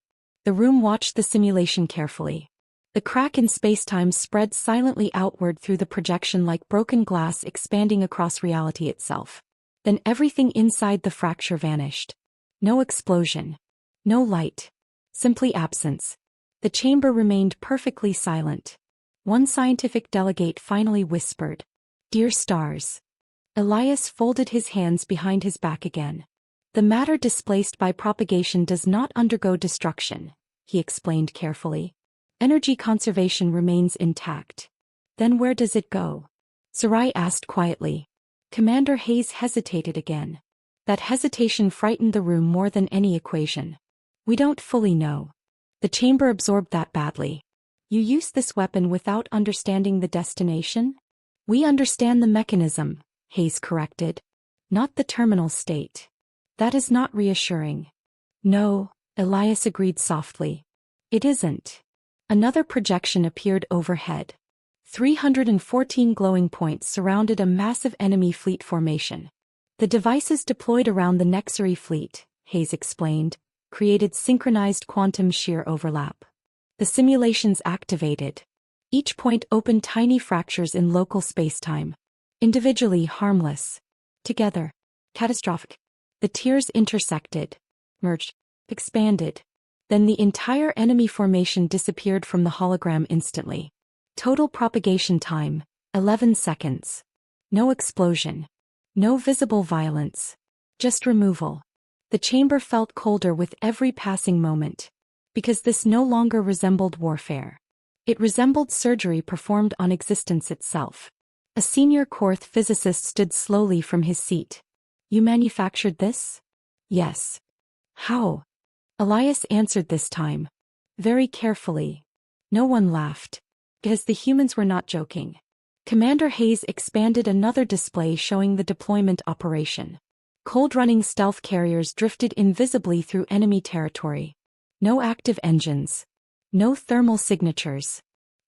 The room watched the simulation carefully. The crack in spacetime spread silently outward through the projection like broken glass expanding across reality itself. Then everything inside the fracture vanished. No explosion. No light. Simply absence. The chamber remained perfectly silent. One scientific delegate finally whispered, "Dear stars." Elias folded his hands behind his back again. "The matter displaced by propagation does not undergo destruction," he explained carefully. "Energy conservation remains intact." "Then where does it go?" Sarai asked quietly. Commander Hayes hesitated again. That hesitation frightened the room more than any equation. "We don't fully know." The chamber absorbed that badly. "You use this weapon without understanding the destination?" "We understand the mechanism," Hayes corrected. "Not the terminal state." "That is not reassuring." "No," Elias agreed softly. "It isn't." Another projection appeared overhead. 314 glowing points surrounded a massive enemy fleet formation. The devices deployed around the Nexary fleet, Hayes explained, created synchronized quantum shear overlap. The simulations activated. Each point opened tiny fractures in local spacetime. Individually harmless. Together, catastrophic. The tiers intersected, merged, expanded. Then the entire enemy formation disappeared from the hologram instantly. Total propagation time, 11 seconds. No explosion. No visible violence. Just removal. The chamber felt colder with every passing moment. Because this no longer resembled warfare. It resembled surgery performed on existence itself. A senior Korth physicist stood slowly from his seat. You manufactured this? Yes. How? Elias answered this time. Very carefully. No one laughed. Because the humans were not joking. Commander Hayes expanded another display showing the deployment operation. Cold-running stealth carriers drifted invisibly through enemy territory. No active engines. No thermal signatures.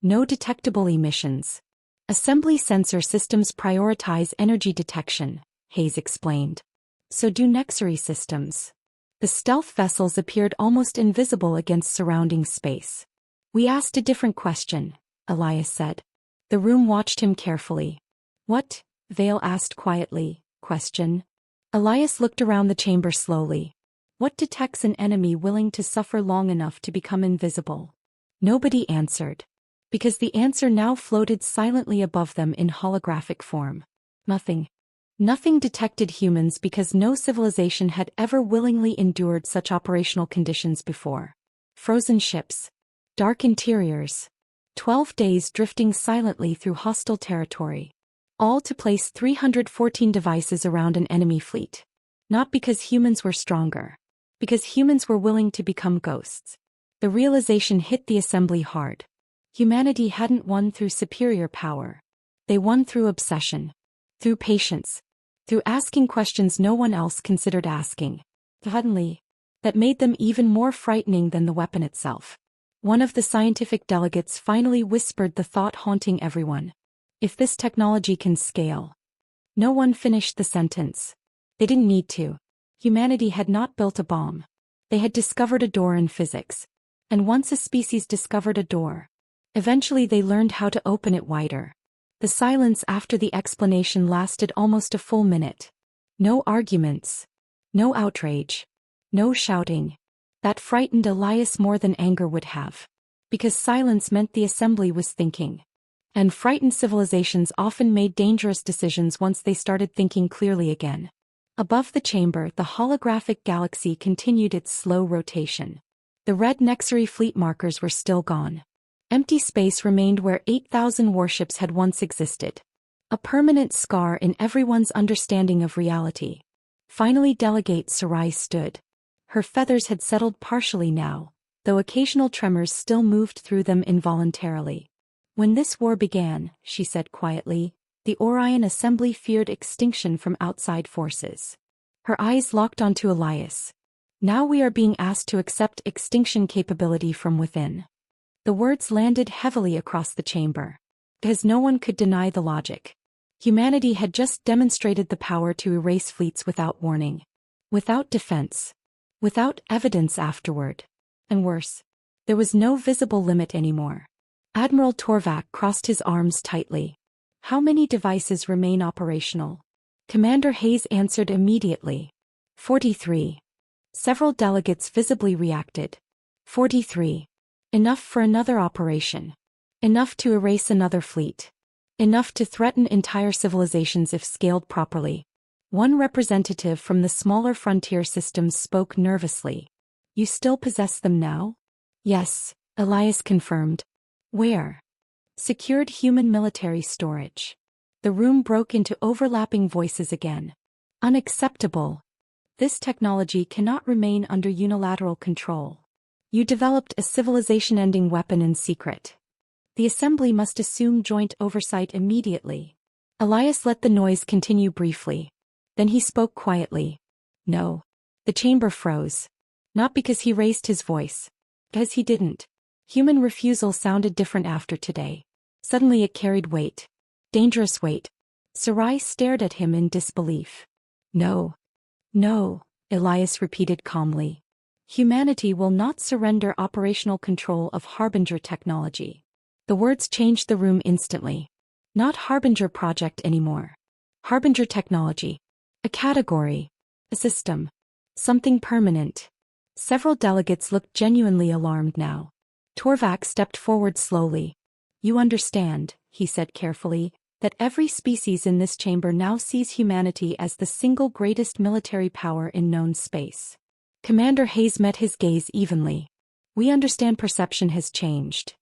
No detectable emissions. Assembly sensor systems prioritize energy detection, Hayes explained. So do Nexary systems. The stealth vessels appeared almost invisible against surrounding space. We asked a different question, Elias said. The room watched him carefully. What? Vale asked quietly. Question. Elias looked around the chamber slowly. What detects an enemy willing to suffer long enough to become invisible? Nobody answered. Because the answer now floated silently above them in holographic form. Nothing. Nothing detected humans because no civilization had ever willingly endured such operational conditions before. Frozen ships. Dark interiors. 12 days drifting silently through hostile territory. All to place 314 devices around an enemy fleet. Not because humans were stronger. Because humans were willing to become ghosts. The realization hit the assembly hard. Humanity hadn't won through superior power. They won through obsession. Through patience. Through asking questions no one else considered asking. Suddenly, that made them even more frightening than the weapon itself. One of the scientific delegates finally whispered the thought haunting everyone. If this technology can scale. No one finished the sentence. They didn't need to. Humanity had not built a bomb. They had discovered a door in physics. And once a species discovered a door, eventually they learned how to open it wider. The silence after the explanation lasted almost a full minute. No arguments. No outrage. No shouting. That frightened Elias more than anger would have. Because silence meant the assembly was thinking. And frightened civilizations often made dangerous decisions once they started thinking clearly again. Above the chamber, the holographic galaxy continued its slow rotation. The red Nexary fleet markers were still gone. Empty space remained where 8,000 warships had once existed. A permanent scar in everyone's understanding of reality. Finally, Delegate Sarai stood. Her feathers had settled partially now, though occasional tremors still moved through them involuntarily. When this war began, she said quietly, the Orion Assembly feared extinction from outside forces. Her eyes locked onto Elias. Now we are being asked to accept extinction capability from within. The words landed heavily across the chamber. Because no one could deny the logic. Humanity had just demonstrated the power to erase fleets without warning. Without defense. Without evidence afterward. And worse. There was no visible limit anymore. Admiral Torvak crossed his arms tightly. How many devices remain operational? Commander Hayes answered immediately. 43. Several delegates visibly reacted. 43. Enough for another operation. Enough to erase another fleet. Enough to threaten entire civilizations if scaled properly. One representative from the smaller frontier systems spoke nervously. You still possess them now? Yes, Elias confirmed. Where? Secured human military storage. The room broke into overlapping voices again. Unacceptable. This technology cannot remain under unilateral control. You developed a civilization-ending weapon in secret. The assembly must assume joint oversight immediately. Elias let the noise continue briefly. Then he spoke quietly. No. The chamber froze. Not because he raised his voice. Because he didn't. Human refusal sounded different after today. Suddenly it carried weight. Dangerous weight. Sarai stared at him in disbelief. No. No, Elias repeated calmly. Humanity will not surrender operational control of Harbinger technology. The words changed the room instantly. Not Harbinger project anymore. Harbinger technology. A category. A system. Something permanent. Several delegates looked genuinely alarmed now. Torvak stepped forward slowly. You understand, he said carefully, that every species in this chamber now sees humanity as the single greatest military power in known space. Commander Hayes met his gaze evenly. We understand perception has changed.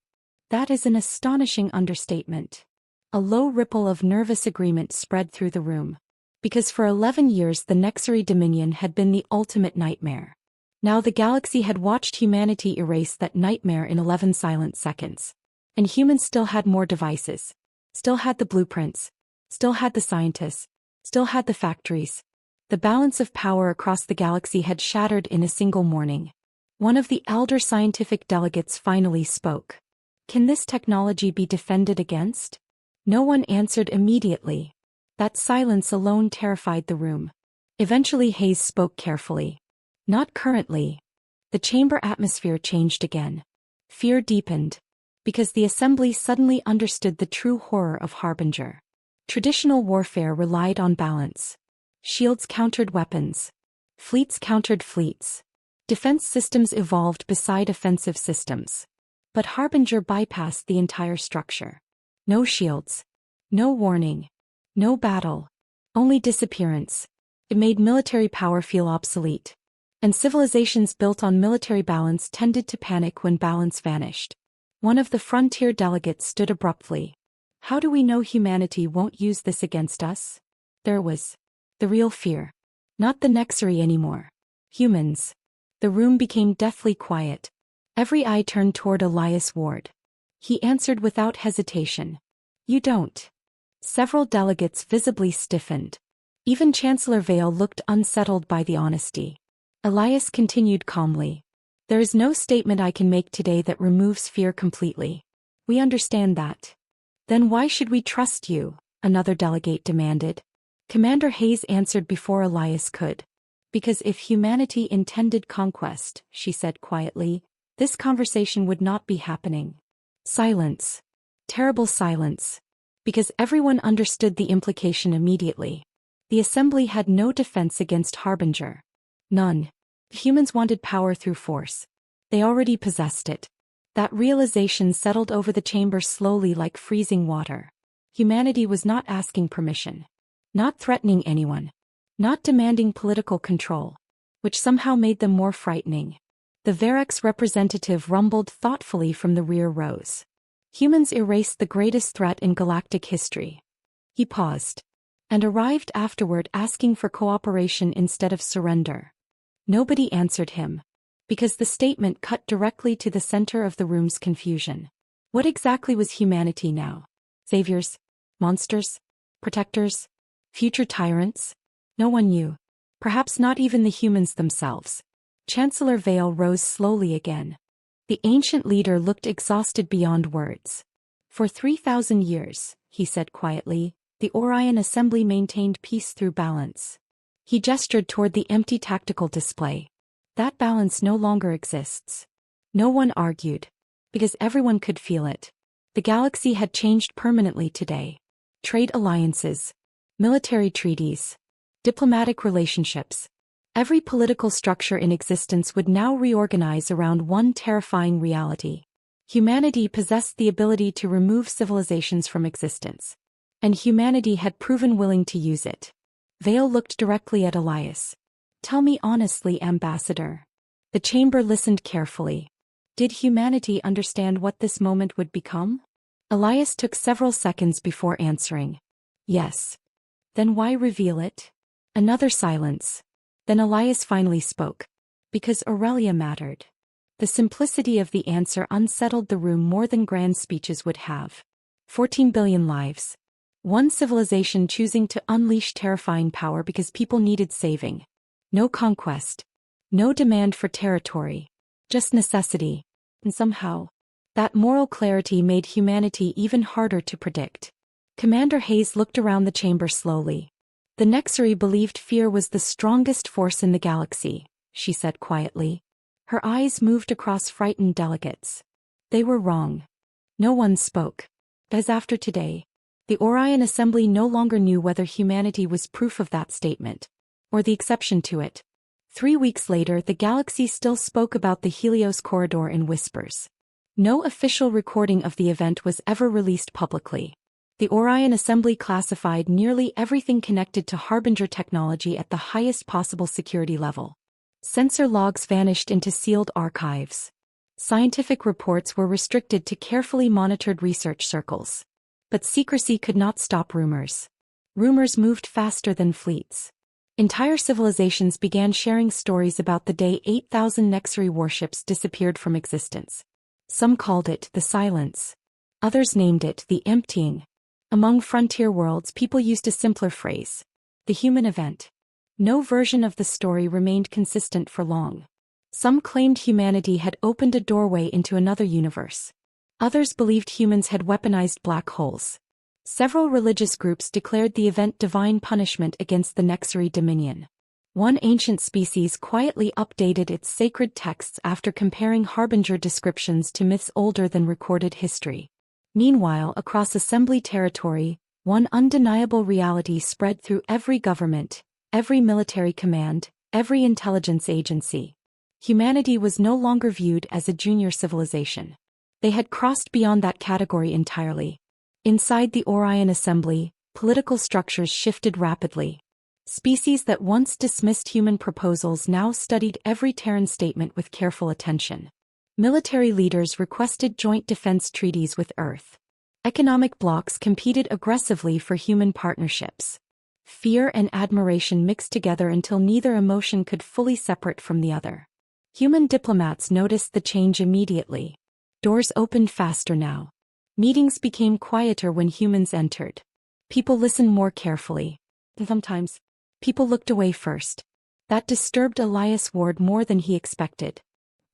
That is an astonishing understatement. A low ripple of nervous agreement spread through the room. Because for 11 years the Nexary Dominion had been the ultimate nightmare. Now the galaxy had watched humanity erase that nightmare in 11 silent seconds. And humans still had more devices. Still had the blueprints. Still had the scientists. Still had the factories. The balance of power across the galaxy had shattered in a single morning. One of the elder scientific delegates finally spoke. Can this technology be defended against? No one answered immediately. That silence alone terrified the room. Eventually Hayes spoke carefully. Not currently. The chamber atmosphere changed again. Fear deepened. Because the assembly suddenly understood the true horror of Harbinger. Traditional warfare relied on balance. Shields countered weapons. Fleets countered fleets. Defense systems evolved beside offensive systems. But Harbinger bypassed the entire structure. No shields. No warning. No battle. Only disappearance. It made military power feel obsolete. And civilizations built on military balance tended to panic when balance vanished. One of the frontier delegates stood abruptly. How do we know humanity won't use this against us? There was the real fear. Not the Nexary anymore. Humans. The room became deathly quiet. Every eye turned toward Elias Ward. He answered without hesitation. You don't. Several delegates visibly stiffened. Even Chancellor Vale looked unsettled by the honesty. Elias continued calmly. There is no statement I can make today that removes fear completely. We understand that. Then why should we trust you? Another delegate demanded. Commander Hayes answered before Elias could. Because if humanity intended conquest, she said quietly, this conversation would not be happening. Silence. Terrible silence. Because everyone understood the implication immediately. The assembly had no defense against Harbinger. None. Humans wanted power through force. They already possessed it. That realization settled over the chamber slowly like freezing water. Humanity was not asking permission. Not threatening anyone. Not demanding political control. Which somehow made them more frightening. The Varex representative rumbled thoughtfully from the rear rows. Humans erased the greatest threat in galactic history. He paused. And arrived afterward asking for cooperation instead of surrender. Nobody answered him. Because the statement cut directly to the center of the room's confusion. What exactly was humanity now? Saviors? Monsters? Protectors? Future tyrants? No one knew. Perhaps not even the humans themselves. Chancellor Vale rose slowly again. The ancient leader looked exhausted beyond words. For 3,000 years, he said quietly, the Orion Assembly maintained peace through balance. He gestured toward the empty tactical display. That balance no longer exists. No one argued. Because everyone could feel it. The galaxy had changed permanently today. Trade alliances. Military treaties. Diplomatic relationships. Every political structure in existence would now reorganize around one terrifying reality. Humanity possessed the ability to remove civilizations from existence. And humanity had proven willing to use it. Vale looked directly at Elias. Tell me honestly, Ambassador. The chamber listened carefully. Did humanity understand what this moment would become? Elias took several seconds before answering. Yes. Then why reveal it? Another silence. Then Elias finally spoke. Because Aurelia mattered. The simplicity of the answer unsettled the room more than grand speeches would have. 14 billion lives. One civilization choosing to unleash terrifying power because people needed saving. No conquest. No demand for territory. Just necessity. And somehow, that moral clarity made humanity even harder to predict. Commander Hayes looked around the chamber slowly. The Nexari believed fear was the strongest force in the galaxy, she said quietly. Her eyes moved across frightened delegates. They were wrong. No one spoke. As after today, the Orion Assembly no longer knew whether humanity was proof of that statement, or the exception to it. 3 weeks later, the galaxy still spoke about the Helios Corridor in whispers. No official recording of the event was ever released publicly. The Orion Assembly classified nearly everything connected to Harbinger technology at the highest possible security level. Sensor logs vanished into sealed archives. Scientific reports were restricted to carefully monitored research circles. But secrecy could not stop rumors. Rumors moved faster than fleets. Entire civilizations began sharing stories about the day 8,000 Nexari warships disappeared from existence. Some called it the silence. Others named it the emptying. Among frontier worlds, people used a simpler phrase: the human event. No version of the story remained consistent for long. Some claimed humanity had opened a doorway into another universe. Others believed humans had weaponized black holes. Several religious groups declared the event divine punishment against the Nexari dominion. One ancient species quietly updated its sacred texts after comparing Harbinger descriptions to myths older than recorded history. Meanwhile, across Assembly territory, one undeniable reality spread through every government, every military command, every intelligence agency. Humanity was no longer viewed as a junior civilization. They had crossed beyond that category entirely. Inside the Orion Assembly, political structures shifted rapidly. Species that once dismissed human proposals now studied every Terran statement with careful attention. Military leaders requested joint defense treaties with Earth. Economic blocs competed aggressively for human partnerships. Fear and admiration mixed together until neither emotion could fully separate from the other. Human diplomats noticed the change immediately. Doors opened faster now. Meetings became quieter when humans entered. People listened more carefully. Sometimes, people looked away first. That disturbed Elias Ward more than he expected.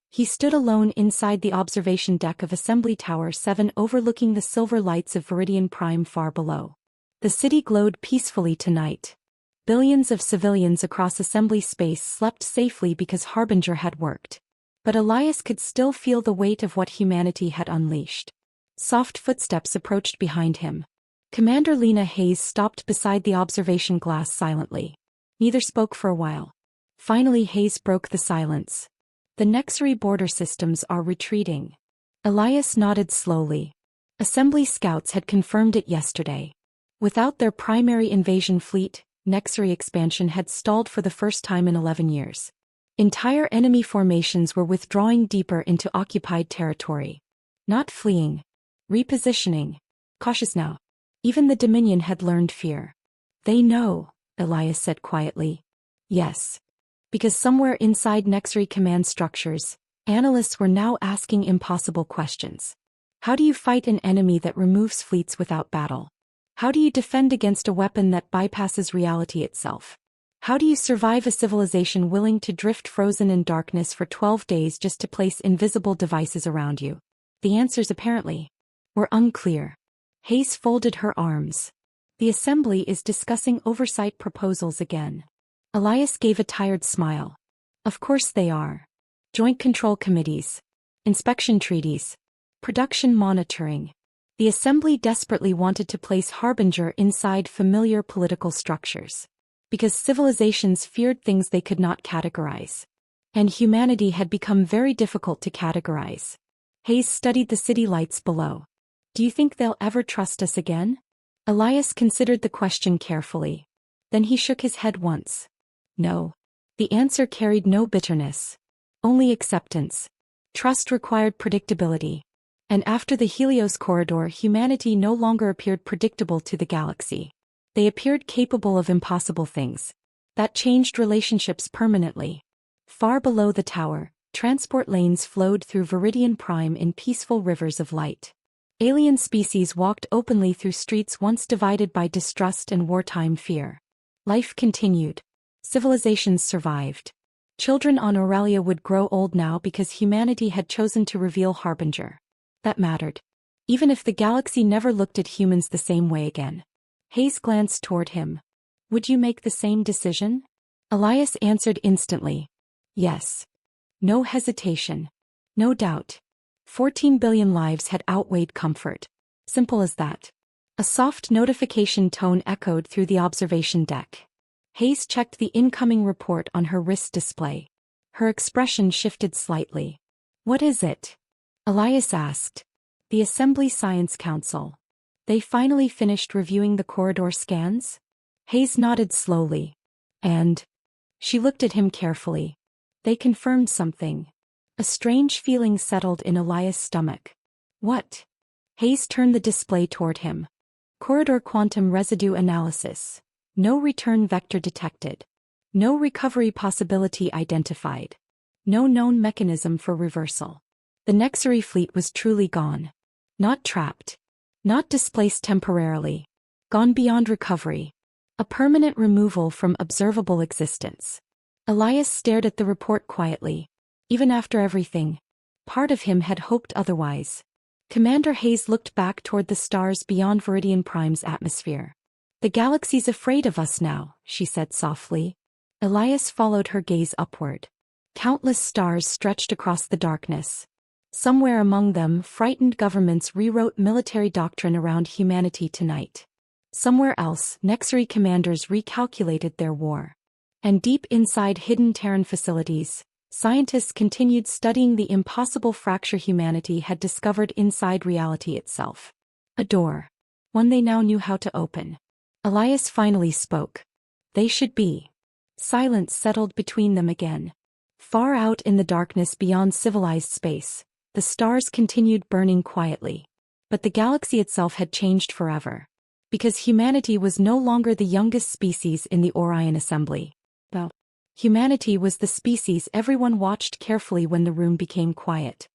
He stood alone inside the observation deck of Assembly Tower 7 overlooking the silver lights of Viridian Prime far below. The city glowed peacefully tonight. Billions of civilians across Assembly space slept safely because Harbinger had worked. But Elias could still feel the weight of what humanity had unleashed. Soft footsteps approached behind him. Commander Lena Hayes stopped beside the observation glass silently. Neither spoke for a while. Finally, Hayes broke the silence. The Nexari border systems are retreating. Elias nodded slowly. Assembly scouts had confirmed it yesterday. Without their primary invasion fleet, Nexari expansion had stalled for the first time in 11 years. Entire enemy formations were withdrawing deeper into occupied territory. Not fleeing. Repositioning. Cautious now. Even the Dominion had learned fear. They know, Elias said quietly. Yes. Because somewhere inside Nexari command structures, analysts were now asking impossible questions. How do you fight an enemy that removes fleets without battle? How do you defend against a weapon that bypasses reality itself? How do you survive a civilization willing to drift frozen in darkness for 12 days just to place invisible devices around you? The answers apparently were unclear. Hayes folded her arms. The Assembly is discussing oversight proposals again. Elias gave a tired smile. Of course they are. Joint control committees. Inspection treaties. Production monitoring. The Assembly desperately wanted to place Harbinger inside familiar political structures. Because civilizations feared things they could not categorize. And humanity had become very difficult to categorize. Hayes studied the city lights below. Do you think they'll ever trust us again? Elias considered the question carefully. Then he shook his head once. No. The answer carried no bitterness. Only acceptance. Trust required predictability. And after the Helios Corridor, humanity no longer appeared predictable to the galaxy. They appeared capable of impossible things. That changed relationships permanently. Far below the tower, transport lanes flowed through Viridian Prime in peaceful rivers of light. Alien species walked openly through streets once divided by distrust and wartime fear. Life continued. Civilizations survived. Children on Aurelia would grow old now because humanity had chosen to reveal Harbinger. That mattered. Even if the galaxy never looked at humans the same way again. Hayes glanced toward him. Would you make the same decision? Elias answered instantly. Yes. No hesitation. No doubt. 14 billion lives had outweighed comfort. Simple as that. A soft notification tone echoed through the observation deck. Hayes checked the incoming report on her wrist display. Her expression shifted slightly. What is it? Elias asked. The Assembly Science Council. They finally finished reviewing the corridor scans? Hayes nodded slowly. And? She looked at him carefully. They confirmed something. A strange feeling settled in Elias' stomach. What? Hayes turned the display toward him. Corridor quantum residue analysis. No return vector detected. No recovery possibility identified. No known mechanism for reversal. The Nexary fleet was truly gone. Not trapped. Not displaced temporarily. Gone beyond recovery. A permanent removal from observable existence. Elias stared at the report quietly. Even after everything, part of him had hoped otherwise. Commander Hayes looked back toward the stars beyond Viridian Prime's atmosphere. The galaxy's afraid of us now, she said softly. Elias followed her gaze upward. Countless stars stretched across the darkness. Somewhere among them, frightened governments rewrote military doctrine around humanity tonight. Somewhere else, Nexary commanders recalculated their war. And deep inside hidden Terran facilities, scientists continued studying the impossible fracture humanity had discovered inside reality itself. A door. One they now knew how to open. Elias finally spoke. They should be. Silence settled between them again. Far out in the darkness beyond civilized space, the stars continued burning quietly. But the galaxy itself had changed forever. Because humanity was no longer the youngest species in the Orion Assembly. Humanity was the species everyone watched carefully when the room became quiet.